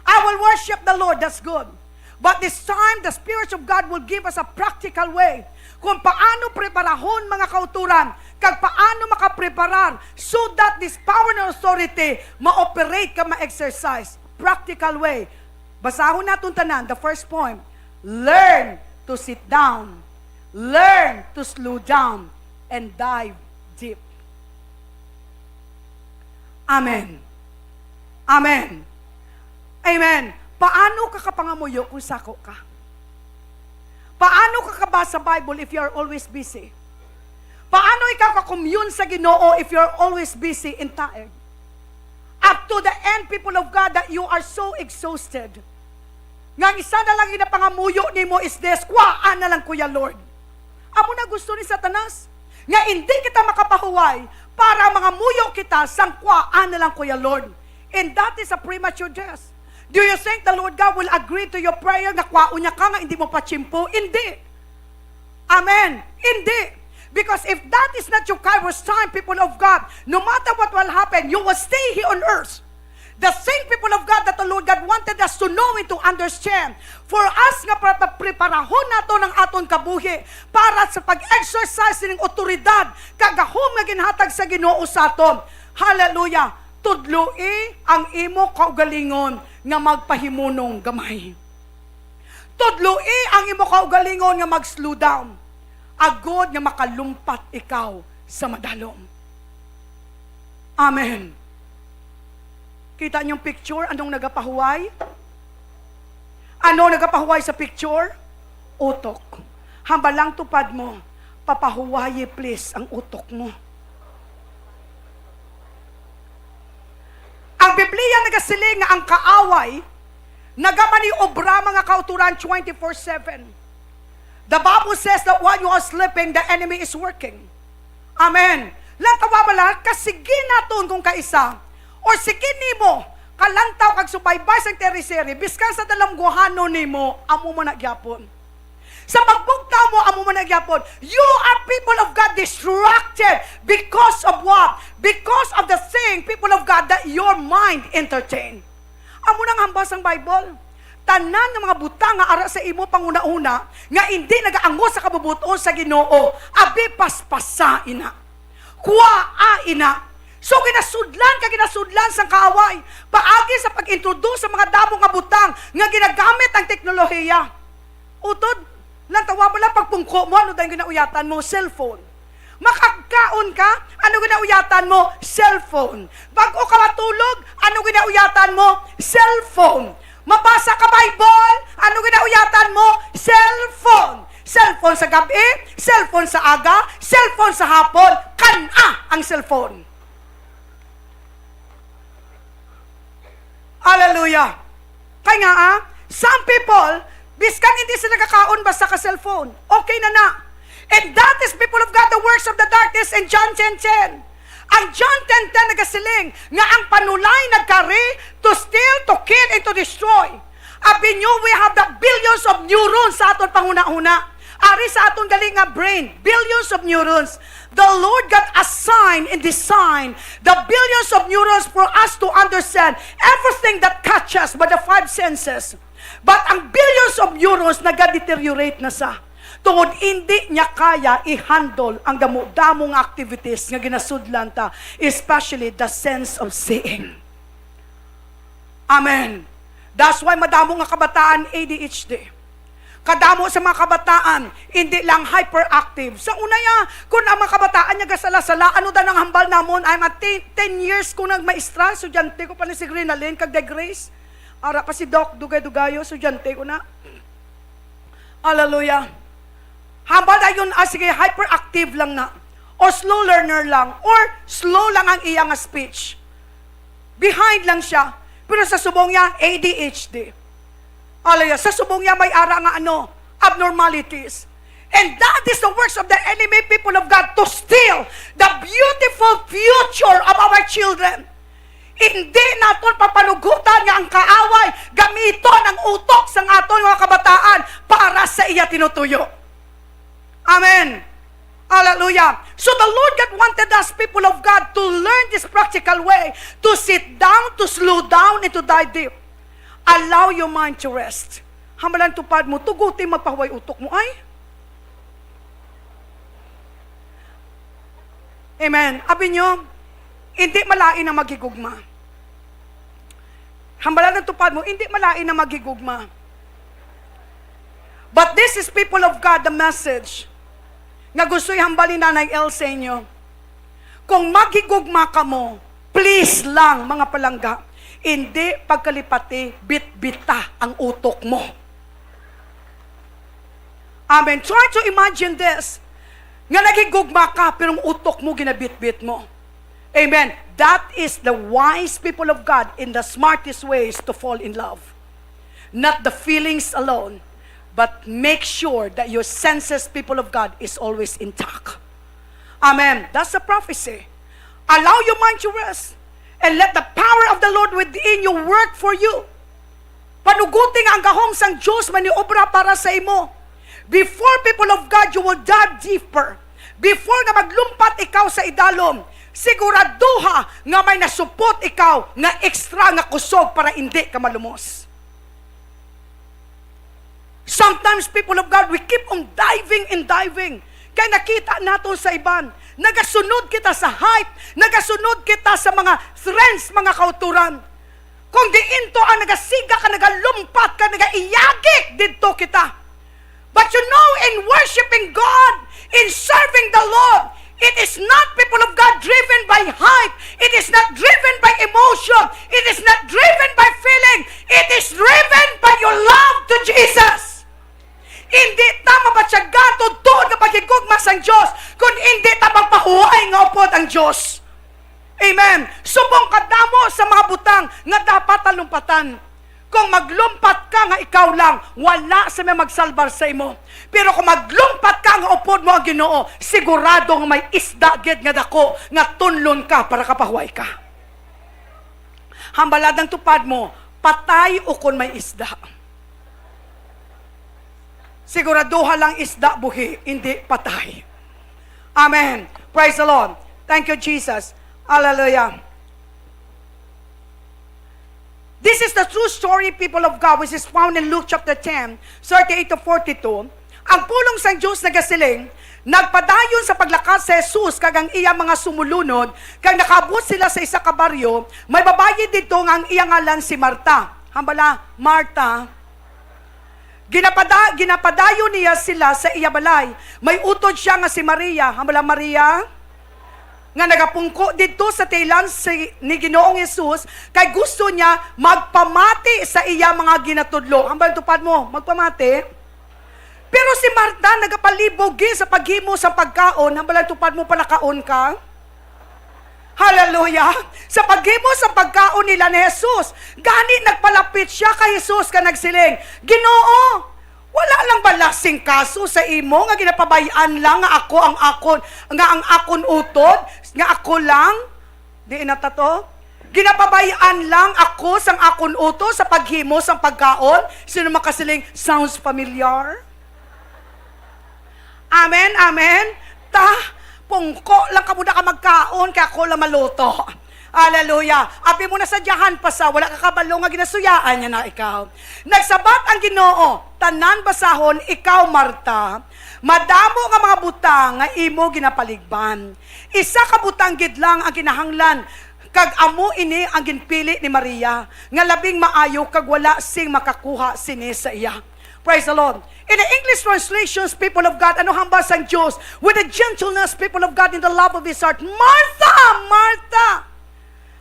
Speaker 2: I will worship the Lord. That's good. But this time, the Spirit of God will give us a practical way kung paano preparahon mga kauturan, kag paano makapreparar so that this power and authority ma-operate ka, ma-exercise. Practical way. Basahon natin tanan, the first point, learn to sit down, learn to slow down, and dive deep. Amen. Amen. Amen. Paano ka kapangamuyo kung sako ka? Paano ka kabasa Bible if you are always busy? Paano ikaw ka-commune sa Ginoo if you are always busy and tired? Up to the end, people of God, that you are so exhausted. Nga isa na lang inapangamuyo ni mo is this, kuhaan na lang Kuya Lord. Amo na gusto ni Satanas. Nga hindi kita makapahuway para mga muyo kita sang kuhaan na lang Kuya Lord. And that is a premature death. Do you think the Lord God will agree to your prayer na kuhaan niya ka nga hindi mo pachimpo? Hindi. Amen. Hindi. Because if that is not your Kairos time, people of God, no matter what will happen, you will stay here on earth. The same people of God that the Lord God wanted us to know and to understand. For us nga preparahon nato ng aton kabuhi para sa pag-exercise ng otoridad kagahom nga ginhatag sa Ginoo sa aton. Hallelujah. Tudloi ang imo kaugalingon nga magpahimunong gamay. Tudloi ang imo kaugalingon nga mag-slow down. Agod nga makalumpat ikaw sa madalom. Amen. Kita niyong picture? Anong nagapahuway? Ano nagapahuway sa picture? Utok. Hambalang tupad mo, papahuwayi please ang utok mo. Ang Biblia nagasiling nga ang kaaway, nagamaniobra mga kauturan 24/7. The Bible says that while you are sleeping, the enemy is working. Amen. Lang tawabala, kasigi naton kung kaisa, or sige nimo, kalantaw kag subaybay sa teriseri, biskan sa dalamguhano nimo, amo mo nagyapon. Sa pagbugtaw mo, amo mo nagyapon. You are people of God distracted because of what? Because of the thing, people of God, that your mind entertain. Amo nang hambas ang Bible. Tanan ng mga butang nga ara sa imo panguna-una, nga hindi nagaango sa kabubuton sa Ginoo, abi paspasa ina. Kuwaa ina. So ginasudlan sang kaaway, paagi sa pag-introduce sa mga damo nga butang nga ginagamit ang teknolohiya. Utod, lang tawabala pagpungko mo, ano dahil ginauyatan mo? Cellphone. Makagkaon ka, ano ginauyatan mo? Cellphone. Bago ka matulog, ano ginauyatan mo? Cellphone. Mabasa ka Bible, ano ginauyatan mo? Cellphone. Cellphone sa gabi, cellphone sa aga, cellphone sa hapon, kana ang cellphone. Hallelujah. Kaya nga, some people, biskan hindi sila nakakaon basta ka cellphone. Okay na. And that is, people of God, the works of the darkness in John 10:10. Ang John 10:10 nagasiling nga ang panulay nagkari to steal, to kill, and to destroy. Abi nyo, we have the billions of neurons sa aton panguna-una. Ari sa aton galing nga brain, billions of neurons. The Lord got assigned and designed the billions of neurons for us to understand everything that catches by the five senses. But ang billions of neurons nag-deteriorate na sa. Tungod hindi niya kaya i-handle ang damo-damong activities nga ginasudlan ta, especially the sense of seeing. Amen. That's why madamo nga kabataan ADHD. Kadamo sa mga kabataan, hindi lang hyperactive. Sa una ya, kung ang mga kabataan niya gasala-sala, ano da nang hambal namon, I'm at 10 years kung nagmaestra, sudyante ko pa ni si Grinalyn, kag de Grace. Ara pa si Doc Dugay-Dugayo, sudyante ko na. Hallelujah. Hambal na yun, sige, hyperactive lang na. Or slow learner lang. Or slow lang ang iyang speech. Behind lang siya. Pero sa subong niya, ADHD. Hallelujah. Sa subong niya may ara nga abnormalities. And that is the works of the enemy, people of God, to steal the beautiful future of our children. Hindi naton papanugutan nga ang kaaway gamiton ang utok sang aton mga kabataan para sa iya tinutuyo. Amen. Hallelujah. So the Lord God wanted us, people of God, to learn this practical way, to sit down, to slow down, and to dive deep. Allow your mind to rest. Hamalan tupad mo, tugutin magpahuway utok mo, ay. Amen. Abi nyo, hindi malain na magigugma. Hamalan tupad mo, hindi malain na magigugma. But this is, people of God, the message nga gusto'y hambalin Nanay El sa inyo. Kung magigugma ka mo, please lang, mga palangga, hindi pagkalipati, bit-bita ang utok mo. Amen. Try to imagine this. Nga nagigugma ka, pero ang utok mo, ginabit-bit mo. Amen. That is the wise people of God in the smartest ways to fall in love. not the feelings alone, but make sure that your senses, people of God, is always intact. Amen. That's the prophecy. Allow your mind to rest and let the power of the Lord within you work for you. Panuguti nga ang gahom sang Diyos maniobra para sa imo. Before, people of God, you will dive deeper. Before nga maglumpat ikaw sa idalom, siguraduha nga may nasupot ikaw nga extra nga kusog para hindi ka malumos. Sometimes, people of God, we keep on diving and diving. Kaya nakita nato sa iban, nagasunod kita sa hype, nagasunod kita sa mga trends, mga kauturan. Kung di into ang nagasiga ka, nagalumpat ka, nagaiyagik dito kita. But you know, in worshiping God, in serving the Lord, it is not, people of God, driven by hype. It is not driven by emotion. It is not driven by feeling. It is driven by your love to Jesus. Hindi tama ba siya gato doon na pagkikugma sa Diyos kung hindi tamang pahuay nga upod ang Diyos. Amen. Subong kadamo sa mga butang nga dapat talumpatan. Kung maglumpat ka nga ikaw lang, wala sa may magsalbar sa imo. Pero kung maglumpat ka nga upod mo ang Ginoo, siguradong may isda gid nga dako nga tunlon ka para kapahuay ka. Hambalad ang tupad mo, patay o kung may isda. Siguraduha lang isda buhi, hindi patay. Amen. Praise the Lord. Thank you, Jesus. Hallelujah. This is the true story, people of God, which is found in Luke chapter 10, 38 to 42. Ang pulong sa Diyos nagasiling, nagpadayon sa paglakas sa Jesus kagang iya mga sumulunod, kag nakabot sila sa isa ka baryo, may babayi dito nga ang iya ngalan si Marta. Hambala, Marta. Ginapadayon niya sila sa iya balay. May utod siya nga si Maria. Hambala, Maria. Nga nagapungko dito sa tilan ni Ginoong Jesus, kay gusto niya magpamati sa iya mga ginatudlo. Hambal tupad mo, magpamati. Pero si Marta nagapalibogi sa paghimo sa pagkaon. Hambal tupad mo, palakaon ka. Hallelujah. Sa paghimo sa pagkaon nila ni Jesus, gani nagpalapit siya kay Jesus ka nagsiling, Ginoo, wala lang balasing kaso sa imo nga ginapabayaan lang nga ako ang akon utod, nga ako lang, di inata to? Ginapabayaan lang ako sang akon utod sa paghimo sang pagkaon. Sino makasiling, sounds familiar? Amen, amen. Pungko lang ka muna ka magkaon, kaya ako lang maluto. Hallelujah. Api mo na sa diyahan pa sa, wala ka kabalo nga ginasuyaan niya na ikaw. Nagsabat ang Ginoo, tanan basahon, ikaw Marta, madamo nga mga butang nga imo ginapaligban. Isa ka butang gid lang ang kinahanglan, kag amo ini ang ginpili ni Maria, nga labing maayo kag wala sing makakuha sini sa iya. Praise the Lord. In the English translations, people of God, ano hambas ang Diyos? With the gentleness, people of God, in the love of His heart. Martha! Martha!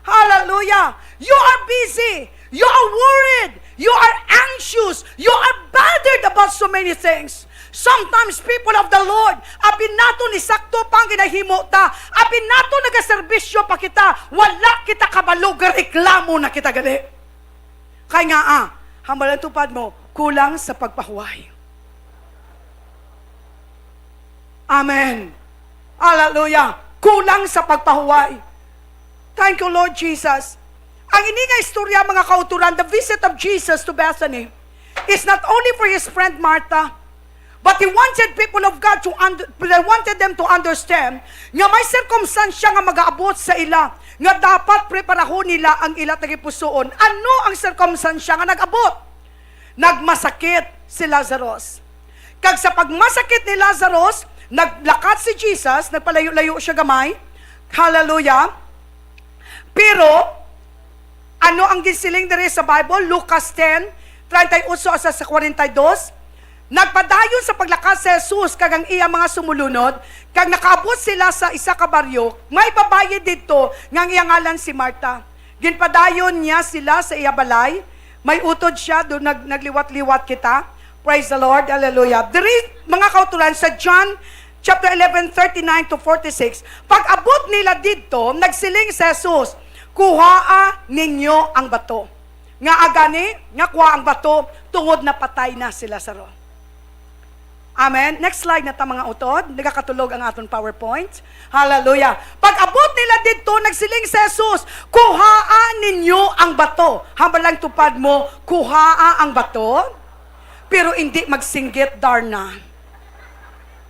Speaker 2: Hallelujah! You are busy. You are worried. You are anxious. You are bothered about so many things. Sometimes, people of the Lord, apin nato ni sakto pang ginahimo ta. Apin nato nagaserbisyo pa kita. Wala kita kabalog, reklamo na kita gali. Kaya nga hambalan tupad mo, kulang sa pagpahuway. Amen. Hallelujah. Kulang sa pagpahuway. Thank you, Lord Jesus. Ang ini nga istorya, mga kauturan, the visit of Jesus to Bethany is not only for His friend Martha, but He wanted people of God wanted them to understand nga may circumstansya nga mag-aabot sa ila, nga dapat preparahon nila ang ila tagipusoon. Ano ang circumstansya nga nag-abot? Nagmasakit si Lazarus. Kag sa pagmasakit ni Lazarus, naglakat si Jesus, nagpalayo-layo siya gamay. Hallelujah. Pero, ano ang gisiling diri sa Bible? Lucas 10, 38 asa sa 42. Nagpadayon sa paglakas si Jesus kag ang iya mga sumulunod, kag nakaabot sila sa isa ka baryo, may babaye dito nga ang iya ngalan si Marta. Ginpadayon niya sila sa iya balay, may utod siya, doon nagliwat-liwat kita. Praise the Lord, hallelujah. Diri, mga kautulan, sa John chapter 11, 39 to 46, pag abot nila dito, nagsiling si Jesus, kuhaa ninyo ang bato. nga agani, nga kuha ang bato, tungod na patay na si Lazaro. Amen. Next slide na ta mga utod. Nagakatulog ang aton PowerPoint. Hallelujah. Pag-abot nila dito, nagsiling si Jesus, kuhaan ninyo ang bato. Hambal lang tupad mo, kuhaa ang bato, pero hindi magsinggit darna.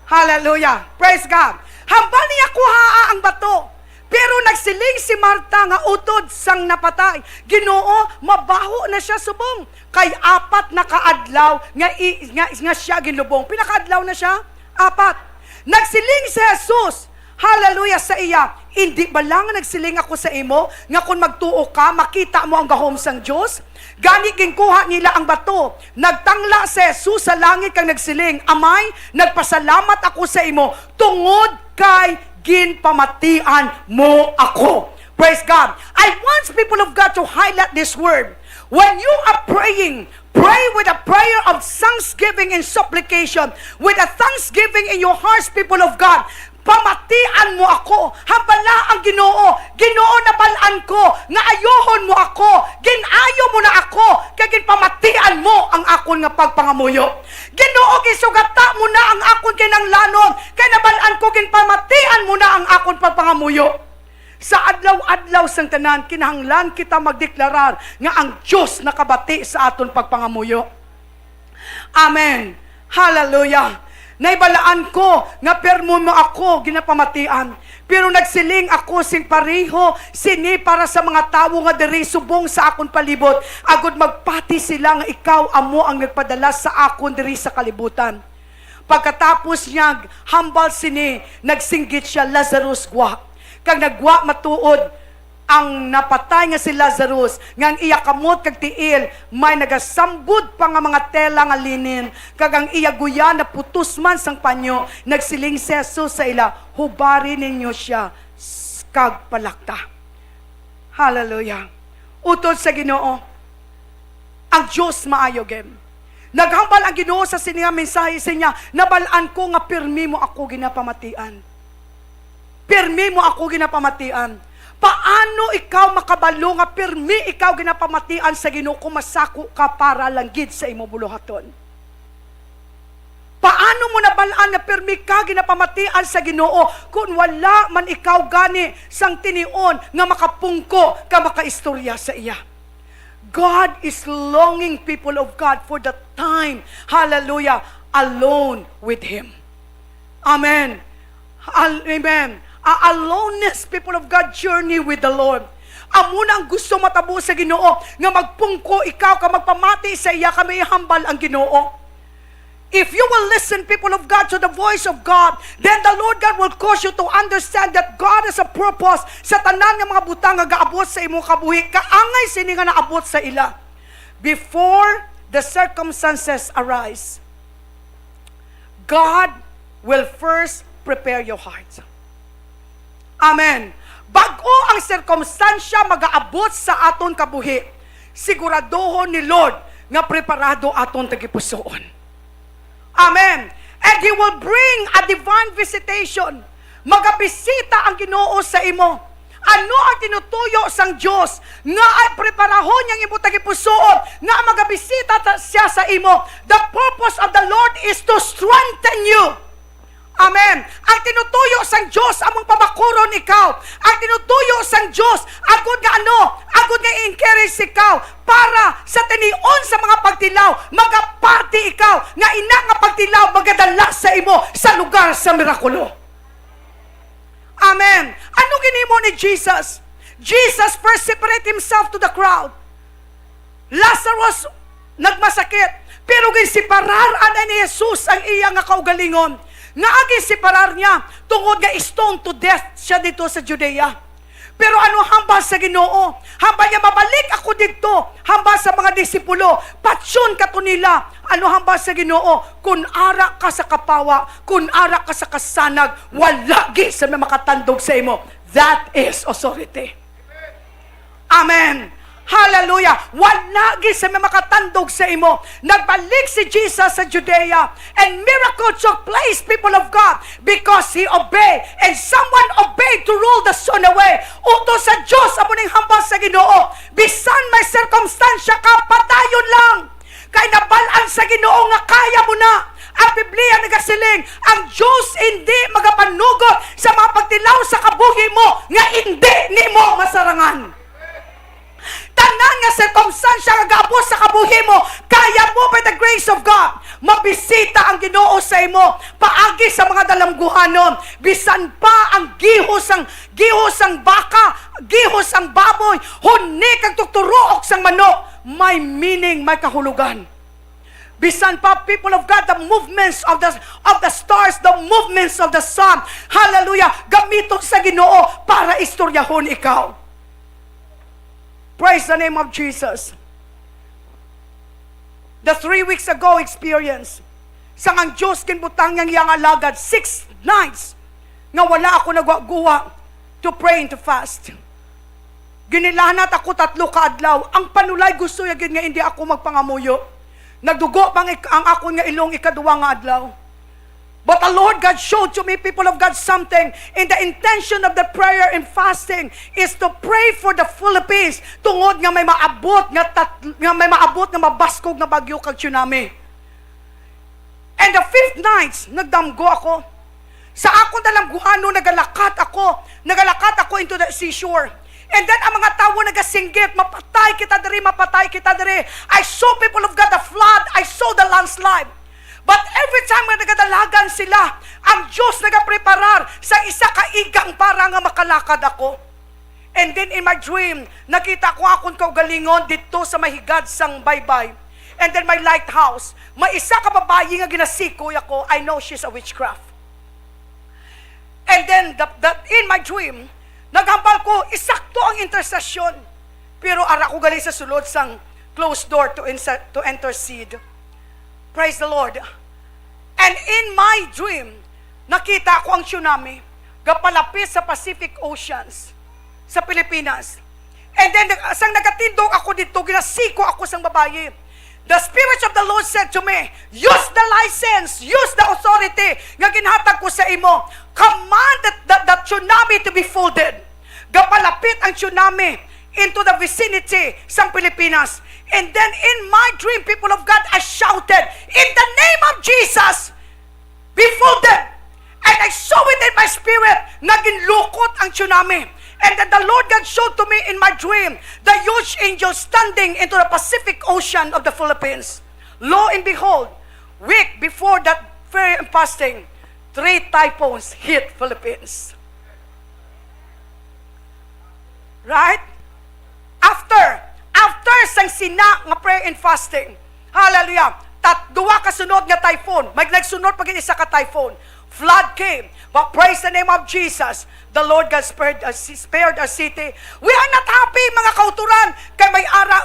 Speaker 2: Hallelujah. Praise God. Hambal niya kuhaa ang bato, pero nagsiling si Marta nga utod sang napatay. Ginoo, mabaho na siya subong. Kay apat na kaadlaw nga siya ginlubong. Pinakaadlaw na siya? Apat. Nagsiling si Jesus, hallelujah, sa iya, hindi ba lang nagsiling ako sa imo, nga kung magtuo ka, makita mo ang gahom sang Diyos? Gani ginkuha nila ang bato. Nagtangla si Jesus sa langit kang nagsiling, Amay, nagpasalamat ako sa imo, tungod kay ginpamatian mo ako. Praise God. I want people of God to highlight this word. When you are praying, pray with a prayer of thanksgiving and supplication, with a thanksgiving in your hearts, people of God. Pamatian mo ako. Hambala ang Ginoo. Ginoo na balaan ko. Nga ayohon mo ako. Ginayo mo na ako. Kaya ginpamatian mo ang akon nga pagpangamuyo. Ginoo, gisugata mo na ang akon kinanglanon. Kaya nabalaan ko, ginpamatian mo na ang akon pagpangamuyo. Sa adlaw-adlaw sang tanan, kinahanglan kita magdeklarar nga ang Diyos nakabati sa aton pagpangamuyo. Amen. Hallelujah. Naibalaan ko nga permo mo ako ginapamatian. Pero nagsiling ako sing pareho sini para sa mga tawo nga diri subong sa akon palibot. Agud magpati sila nga ikaw amo ang nagpadala sa akon diri sa kalibutan. Pagkatapos niya hambal sini, nagsinggit siya, Lazarus gwa. Kag nagwa matuod ang napatay nga si Lazarus, nga ang iya kamot kag tiil, may nagasambud pa nga mga tela nga linin, kag ang iya guya na putos man sang panyo, nagsiling si Jesus sa ila, hubari ninyo siya kag palakta. Hallelujah. Utod sa Ginoo, ang Diyos maayo gem. Naghambal ang Ginoo sa sininga mensahe sa niya, nabalaan ko nga pirmi mo ako ginapamatian. Pirmi mo ako ginapamatian. Paano ikaw makabalo nga pirmi ikaw ginapamatian sa Ginoo kung masako ka para langgid sa imo buluhaton? Paano mo nabalaan nga pirmi ka ginapamatian sa Ginoo kung wala man ikaw gani sang tinion nga makapungko ka makaistorya sa iya? God is longing, people of God, for the time, hallelujah, alone with Him. Amen. Amen. Aloneness, people of God, journey with the Lord. Amo na ang gusto matabo sa Ginoo nga magpungko ikaw ka magpamati sa iya kami hambal ang Ginoo. If you will listen, people of God, to the voice of God, then the Lord God will cause you to understand that God has a purpose sa tanan nga mga butang nga gaabot sa imong kabuhi. Kaangay sini nga naabot sa ila. Before the circumstances arise, God will first prepare your heart. Amen. Bago ang sirkumstansya mag-aabot sa aton kabuhi, siguradohon ni Lord nga preparado aton tagipusoon. Amen. And He will bring a divine visitation. Magabisita ang Ginoo sa imo. Ano ang tinutuyo sang Diyos nga ay preparahon niyang imo tagipusoon nga magabisita siya sa imo. The purpose of the Lord is to strengthen you. Amen. Ang tinutuyo sang Diyos among pabakuron ikaw. Ang tinutuyo sang Diyos agud nga ano? Agud nga encourage ikaw para sa tinion sa mga pagtilaw, magapati ikaw nga ina nga pagtilaw magadala sa imo sa lugar sa mirakulo. Amen. Ano ginimo ni Jesus? Jesus first separate himself to the crowd. Lazarus nagmasakit, pero ginsiparar ni Jesus ang iya nga kaugalingon. Nga agi separar niya tungod nga stone to death siya dito sa Judea. Pero ano hambal sa Ginoo? Hambal niya mabalik ako dito. Hambal sa mga disipulo. Patsyon ka to nila. Ano hambal sa Ginoo? Kung ara ka sa kapawa, kung ara ka sa kasanag, wala gi sa may makatandog sa imo. That is authority. Amen. Hallelujah. Wala gid sa may makatandog sa imo. Nagbalik si Jesus sa Judea, and miracle took place, people of God, because he obeyed, and someone obeyed to rule the son away. Utos sa Diyos amo ning hambal sa Ginoo. Bisan may circumstansya ka, padayon lang. Kay nabalaan sa Ginoo nga kaya mo na. Ang Biblia nagasiling, ang Diyos hindi magapanugot sa mga pagtilaw sa kabuhi mo nga hindi nimo masarangan. Tanan nga circumstansya nga gaabot sa kabuhi mo, kaya mo by the grace of God mabisita ang Ginoo sa imo paagi sa mga dalamguhanon. Bisan pa ang gihos ang baka, gihos ang baboy, huni kag tukturuok sang manok, may meaning, may kahulugan. Bisan pa, people of God, the movements of the stars, the movements of the sun, hallelujah, gamiton sa Ginoo para istoryahon ikaw. Praise the name of Jesus. The 3 weeks ago experience, sang ang Diyos kinbutang niyang iyang alagad 6 nights nga wala ako nagwaguwa to pray and to fast. Ginilanat ako 3 kaadlaw. Ang panulay gusto yagin nga hindi ako magpangamuyo. Nagdugo pang ang ako nga ilong ikaduwa nga adlaw. But the Lord God showed to me, people of God, something. In the intention of the prayer and fasting is to pray for the Philippines tungod nga may maabot nga mabaskog nga bagyo kag tsunami. And the 5th nights, nagdamgo ako. Sa akong dalamguhano, nagalakat ako into the seashore. And then ang mga tao nagasinggit, mapatay kita diri. I saw, people of God, the flood. I saw the landslide. But every time nga nagadalagan sila, ang Diyos nagapreparar sa isa ka igang para nga makalakad ako. And then in my dream, nakita ko akong kaugalingon dito sa mahigad sang baybay. And then my lighthouse, may isa ka babae nga ginasikoy ako. I know she's a witchcraft. And then in my dream, naghambal ko, isakto ang intersesyon. Pero ara ko gali sa sulod sang closed door to intercede. Praise the Lord. And in my dream, nakita ko ang tsunami gapalapit sa Pacific Oceans sa Pilipinas. And then sang nagatindog ako dito, ginasiko ako sang babae. The Spirit of the Lord said to me, use the license, use the authority nga ginhatag ko sa imo. Command the tsunami to be folded. Gapalapit ang tsunami into the vicinity sang Pilipinas. And then in my dream, people of God, I shouted, in the name of Jesus, be folded. And I saw it in my spirit, naginlukot ang tsunami. And then the Lord God showed to me in my dream, the huge angel standing into the Pacific Ocean of the Philippines. Lo and behold, week before that prayer and fasting, 3 typhoons hit Philippines. Right? After sang sina nga prayer and fasting, hallelujah, duwa kasunod nga typhoon, may nagsunod pag isa ka typhoon, flood came, but praise the name of Jesus, the Lord God spared our city. We are not happy, mga kauturan, kay may ara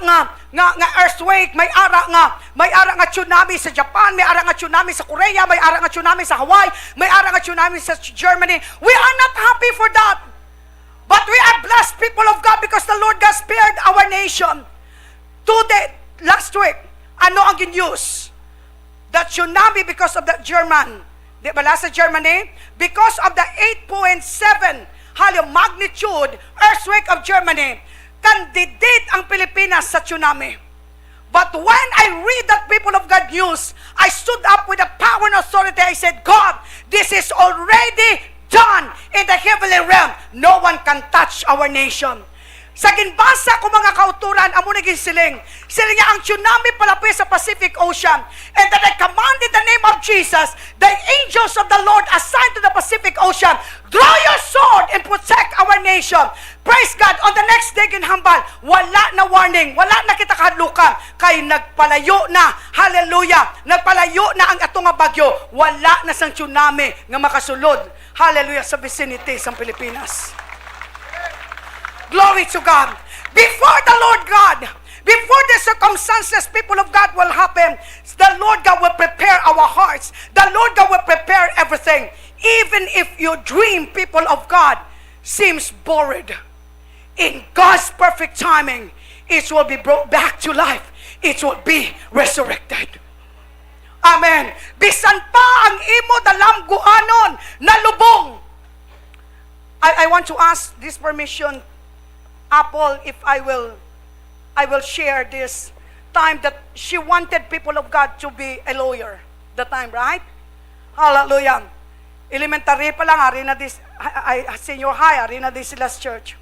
Speaker 2: nga earthquake, may ara nga tsunami sa Japan, may ara nga tsunami sa Korea, may ara nga tsunami sa Hawaii, may ara nga tsunami sa Germany. We are not happy for that. But we are blessed, people of God, because the Lord God spared our nation. Last week, ano ang news? The tsunami because of the German. Di ba sa Germany? Because of the 8.7 magnitude earthquake of Germany, candidate ang Pilipinas sa tsunami. But when I read that people of God news, I stood up with the power and authority. I said, God, this is already done in the heavenly realm. No one can touch our nation. Sa ginbasa ko mga kauturan, amo naging siling niya ang tsunami palapit sa Pacific Ocean. And that I command in the name of Jesus, the angels of the Lord assigned to the Pacific Ocean, draw your sword and protect our nation. Praise God. On the next day, ginhambal, wala na warning, wala na kita kahadlukan, kay nagpalayo na, hallelujah, nagpalayo na ang atong nga bagyo, wala na sang tsunami nga makasulod, hallelujah, sa vicinity sa Pilipinas. Glory to God. Before the Lord God, before the circumstances, people of God, will happen, the Lord God will prepare our hearts. The Lord God will prepare everything. Even if your dream, people of God, seems bored, in God's perfect timing, it will be brought back to life. It will be resurrected. Amen. Bisan pa ang imo dalamguanon na lubong. I want to ask this permission, Apple, if I will share this time that she wanted people of God to be a lawyer. The time, right? Hallelujah. Elementary pa lang, ari na this, senior high, ari na this last church.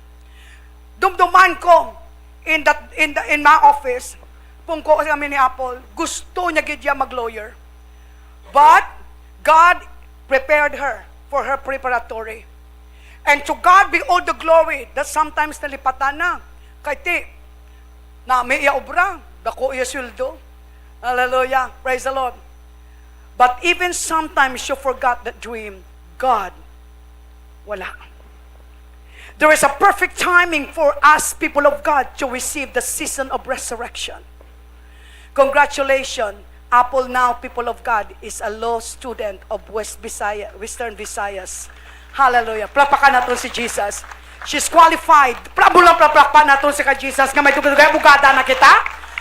Speaker 2: Dumduman ko in my office, kung ko kami ni Apple, gusto niya gid siya mag-lawyer. But God prepared her for her preparatory. And to God be all the glory that sometimes nalipatan na. Kay ti, na may iobra, dako iya sweldo. Hallelujah. Praise the Lord. But even sometimes you forgot that dream. God, wala. There is a perfect timing for us, people of God, to receive the season of resurrection. Congratulations. Apple now, people of God, is a law student of Western Visayas. Hallelujah. Plapakan natin si Jesus. She's qualified. Plapakan natin si Jesus. Nga may tugay bugada na kita.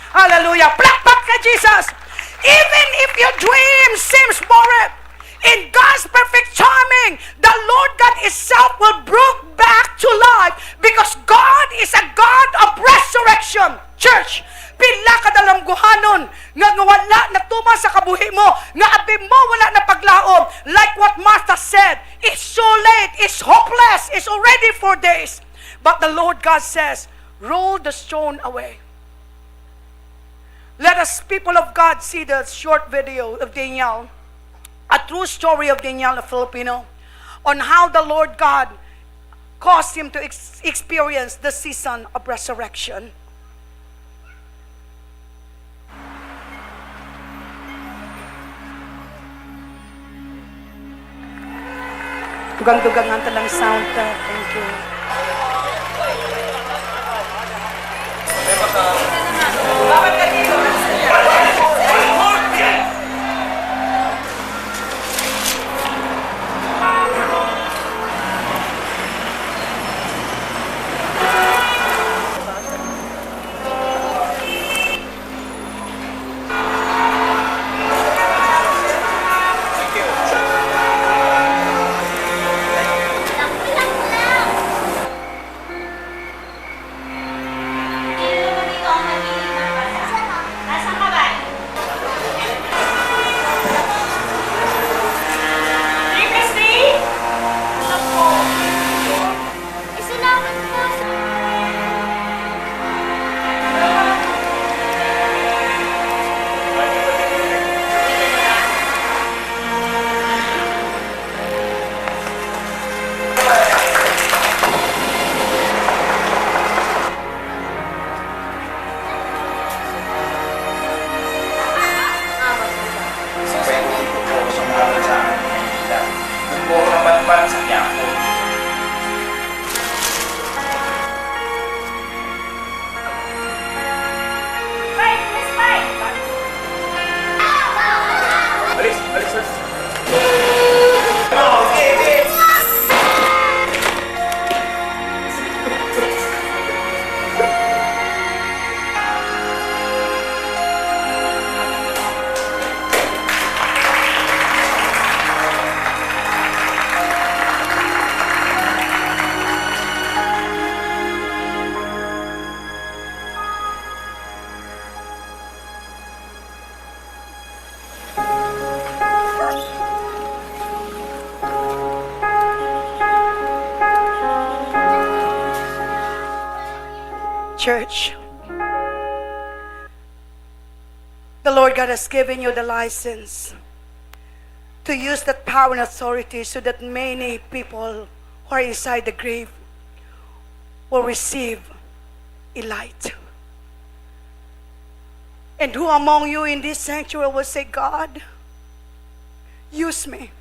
Speaker 2: Hallelujah. Plapak ka Jesus. Even if your dream seems boring, in God's perfect timing, the Lord God Himself will bring back to life because God is a God of resurrection. Church, pila ka dalamguhanon nga wala natuma sa kabuhi mo, nga abi mo wala na paglaom. Like what Martha said, it's so late, it's hopeless, it's already 4 days. But the Lord God says, roll the stone away. Let us, people of God, see the short video of Daniel, a true story of Daniel, a Filipino, on how the Lord God caused him to experience the season of resurrection. Dugang-dugangan talang sound. Thank you. Church, the Lord God has given you the license to use that power and authority so that many people who are inside the grave will receive a light. And who among you in this sanctuary will say, God, use me.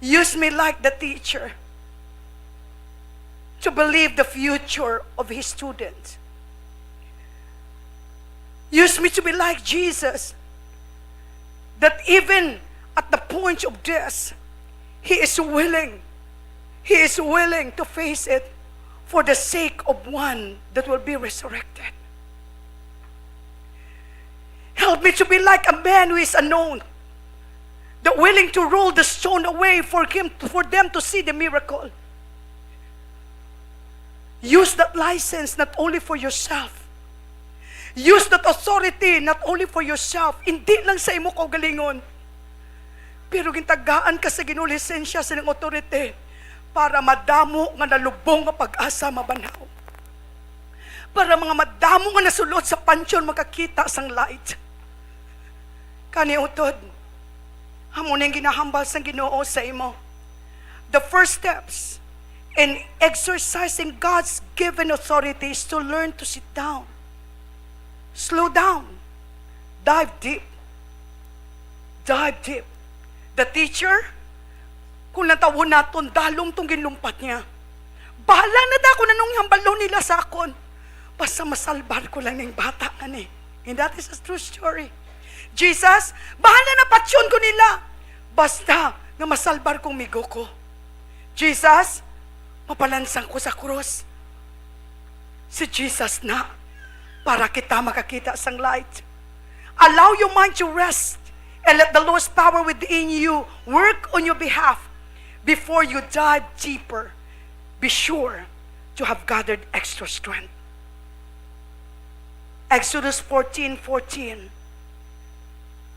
Speaker 2: Use me like the teacher to believe the future of his students. Use me to be like Jesus, that even at the point of death, he is willing to face it for the sake of one that will be resurrected. Help me to be like a man who is unknown, that willing to roll the stone away for them to see the miracle. Use that license not only for yourself. Use that authority not only for yourself. Hindi lang sa imo kaugalingon. Pero gintagaan ka sa Ginoo lisensya sa ng authority para madamo nga nalubong nga pag-asa mabanaw. Para mga madamo nga nasulod sa pansyon makakita sang light. Kani utod, amo ning ginahambal sang Ginoo sa imo. The first steps in exercising God's given authority is to learn to sit down. Slow down. Dive deep. Dive deep. The teacher, kung natawon naton, dalom tong ginlumpat niya. Bahala na da ko na nung hambalo nila sa akon. Basta masalbar ko lang ng bata nga ni. And that is a true story. Jesus, bahala na patsyon ko nila. Basta nga masalbar kong migo ko. Jesus, mapalansang ko sa krus. Si Jesus na, para kita makakita sang light. Allow your mind to rest and let the Lord's power within you work on your behalf before you dive deeper. Be sure to have gathered extra strength. Exodus 14:14.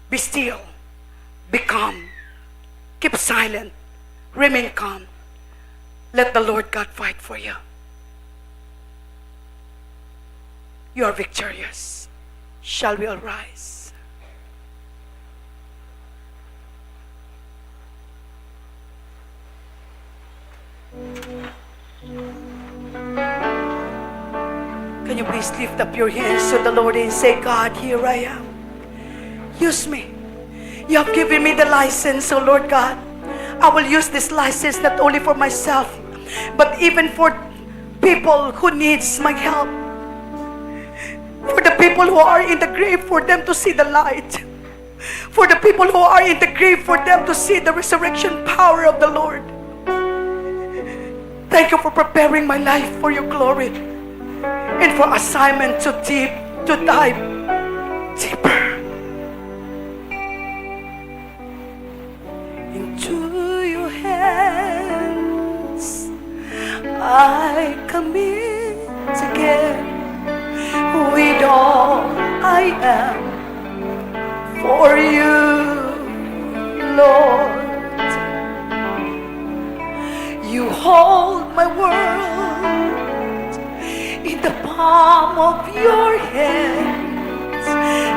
Speaker 2: Be still, be calm, keep silent, remain calm. Let the Lord God fight for you. You are victorious. Shall we all rise? Can you please lift up your hands to the Lord and say, God, here I am. Use me. You have given me the license, oh Lord God. I will use this license not only for myself, but even for people who needs my help. For the people who are in the grave, for them to see the light. For the people who are in the grave, for them to see the resurrection power of the Lord. Thank you for preparing my life for your glory and for assignment to dive deeper into your hands. I commit again with all I am for you, Lord. You hold my world in the palm of your hands,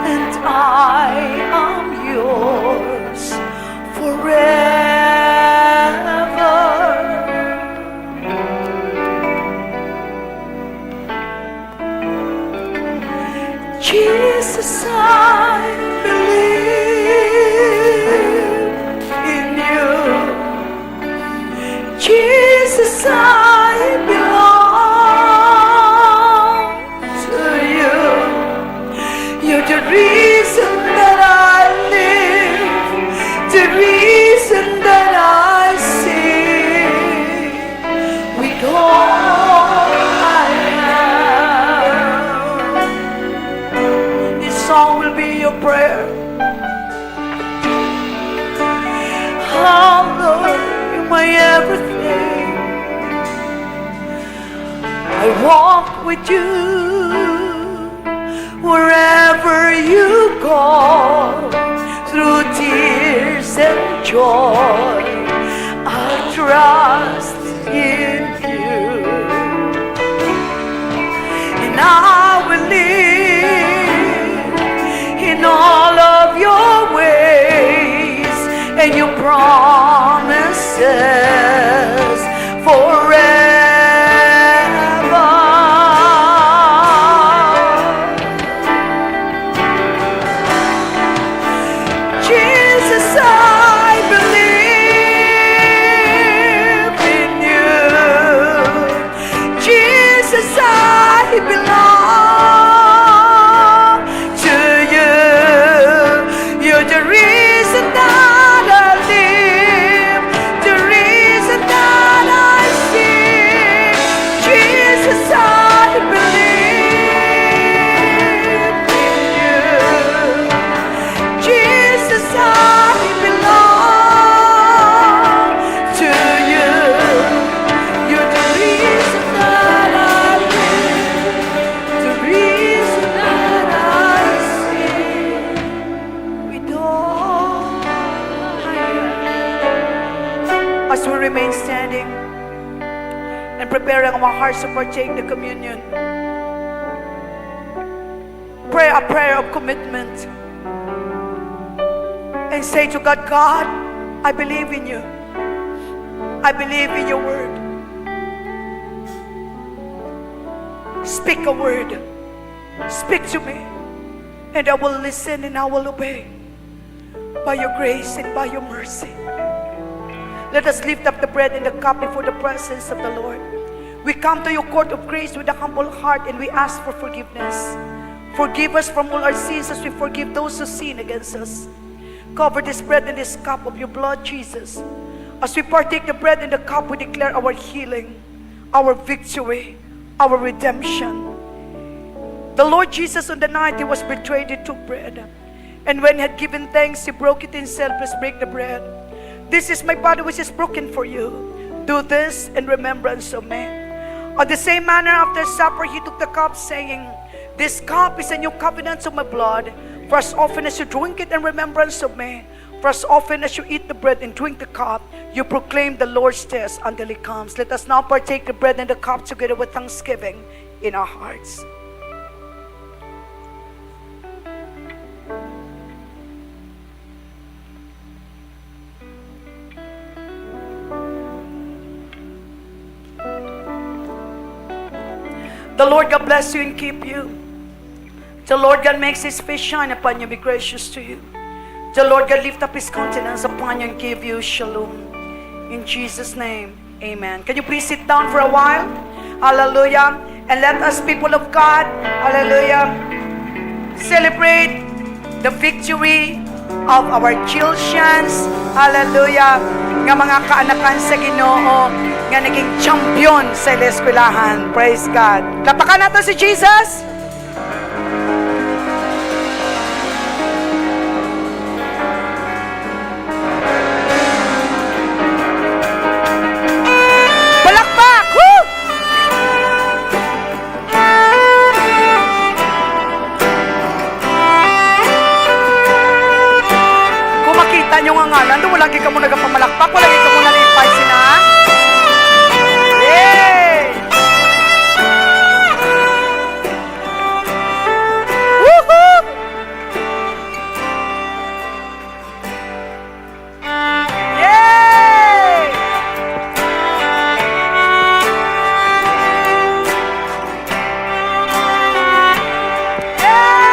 Speaker 2: and I am yours forever. Jesus, I believe in you. Jesus, I belong to you. You're the reason that I live, the reason that I sing with all I am. This song will be your prayer. Oh Lord, you're my everything. I walk with you wherever you go, through tears and joy. I trust in you, and I will live in all of your ways and your promises forever. I belong remain standing and preparing our hearts to partake the communion. Pray a prayer of commitment and say to God, God, I believe in you. I believe in your word. Speak a word. Speak to me, and I will listen and I will obey by your grace and by your mercy. Let us lift up the bread and the cup before the presence of the Lord. We come to your court of grace with a humble heart and we ask for forgiveness. Forgive us from all our sins as we forgive those who sin against us. Cover this bread and this cup of your blood, Jesus. As we partake the bread and the cup, we declare our healing, our victory, our redemption. The Lord Jesus, on the night he was betrayed, he took bread. And when he had given thanks, he broke it and said, please break the bread. This is my body which is broken for you. Do this in remembrance of me. On the same manner, after supper, he took the cup, saying, this cup is a new covenant of my blood. For as often as you drink it in remembrance of me, for as often as you eat the bread and drink the cup, you proclaim the Lord's death until he comes. Let us now partake the bread and the cup together with thanksgiving in our hearts. The Lord God bless you and keep you. The Lord God makes his face shine upon you, be gracious to you. The Lord God lift up his countenance upon you and give you shalom. In Jesus' name, amen. Can you please sit down for a while? Hallelujah. And let us, people of God, hallelujah, celebrate the victory of our children. Hallelujah. Nga mga kaanakan sa Ginoo nga naging champion sa eskwelahan. Praise God. Lapakan natin si Jesus. Palakpak! Woo! Kung makita nyo nga ngalan, doon lagi ka mo nagapamalakpak, wala ka mo nalipay sina. Yay! Woohoo! Yay! Yay!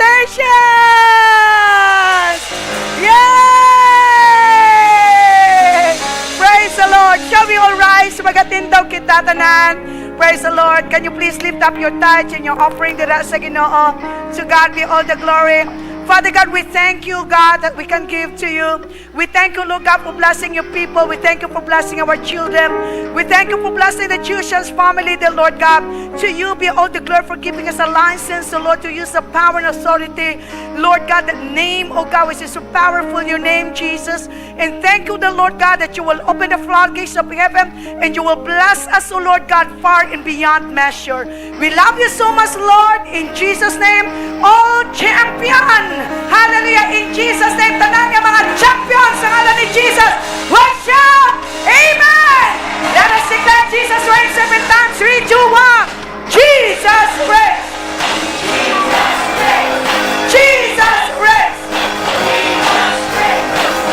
Speaker 2: Congratulations! Yay! Praise the Lord. Shall we all rise? Magatindaw kita tanan. Praise the Lord. Can you please lift up your tithes and your offering dira sa Ginoo? To God be all the glory. Father God, we thank you, God, that we can give to you. We thank you, Lord God, for blessing your people. We thank you for blessing our children. We thank you for blessing the Chushan's family, dear Lord God. To you be all the glory for giving us a license, the Lord, to use the power and authority. Lord God, that name, oh God, which is so powerful, your name, Jesus. And thank you, the Lord God, that you will open the floodgates of heaven and you will bless us, oh Lord God, far and beyond measure. We love you so much, Lord, in Jesus' name. Oh, champion! Hallelujah! In Jesus' name, tanan nga mga champions sa ngalan ni Jesus. Worship! Amen! Let us declare Jesus reigns 7 times. 3, 2, 1. Jesus reigns! Jesus reigns!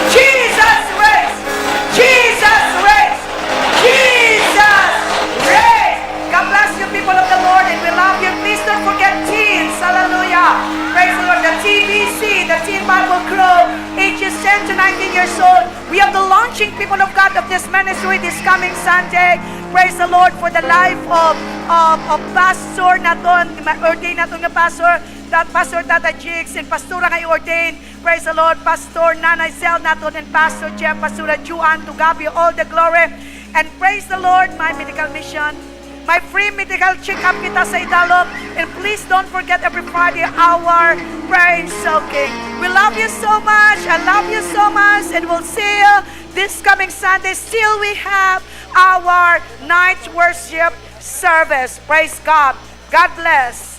Speaker 2: Jesus reigns! Jesus reigns! Jesus reigns! God bless you, people of the Lord, and we love you. Please don't forget teens. Hallelujah! Praise the Lord. The TBC, the Teen Bible Crew, ages 10 to 19 years old. We have the launching, people of God, of this ministry this coming Sunday. Praise the Lord for the life of Pastor naton, ordained naton nga Pastor, that Pastor Tata Jigs, and Pastora nga i-ordain. Praise the Lord, Pastor Nanay Sel naton, and Pastor Jeff, Pastora Juan, to God be all the glory. And praise the Lord, my medical mission. My free medical check-up kita sa Idalog. And please don't forget every Friday our prayer and soaking. We love you so much. I love you so much. And we'll see you this coming Sunday. Still we have our night worship service. Praise God. God bless.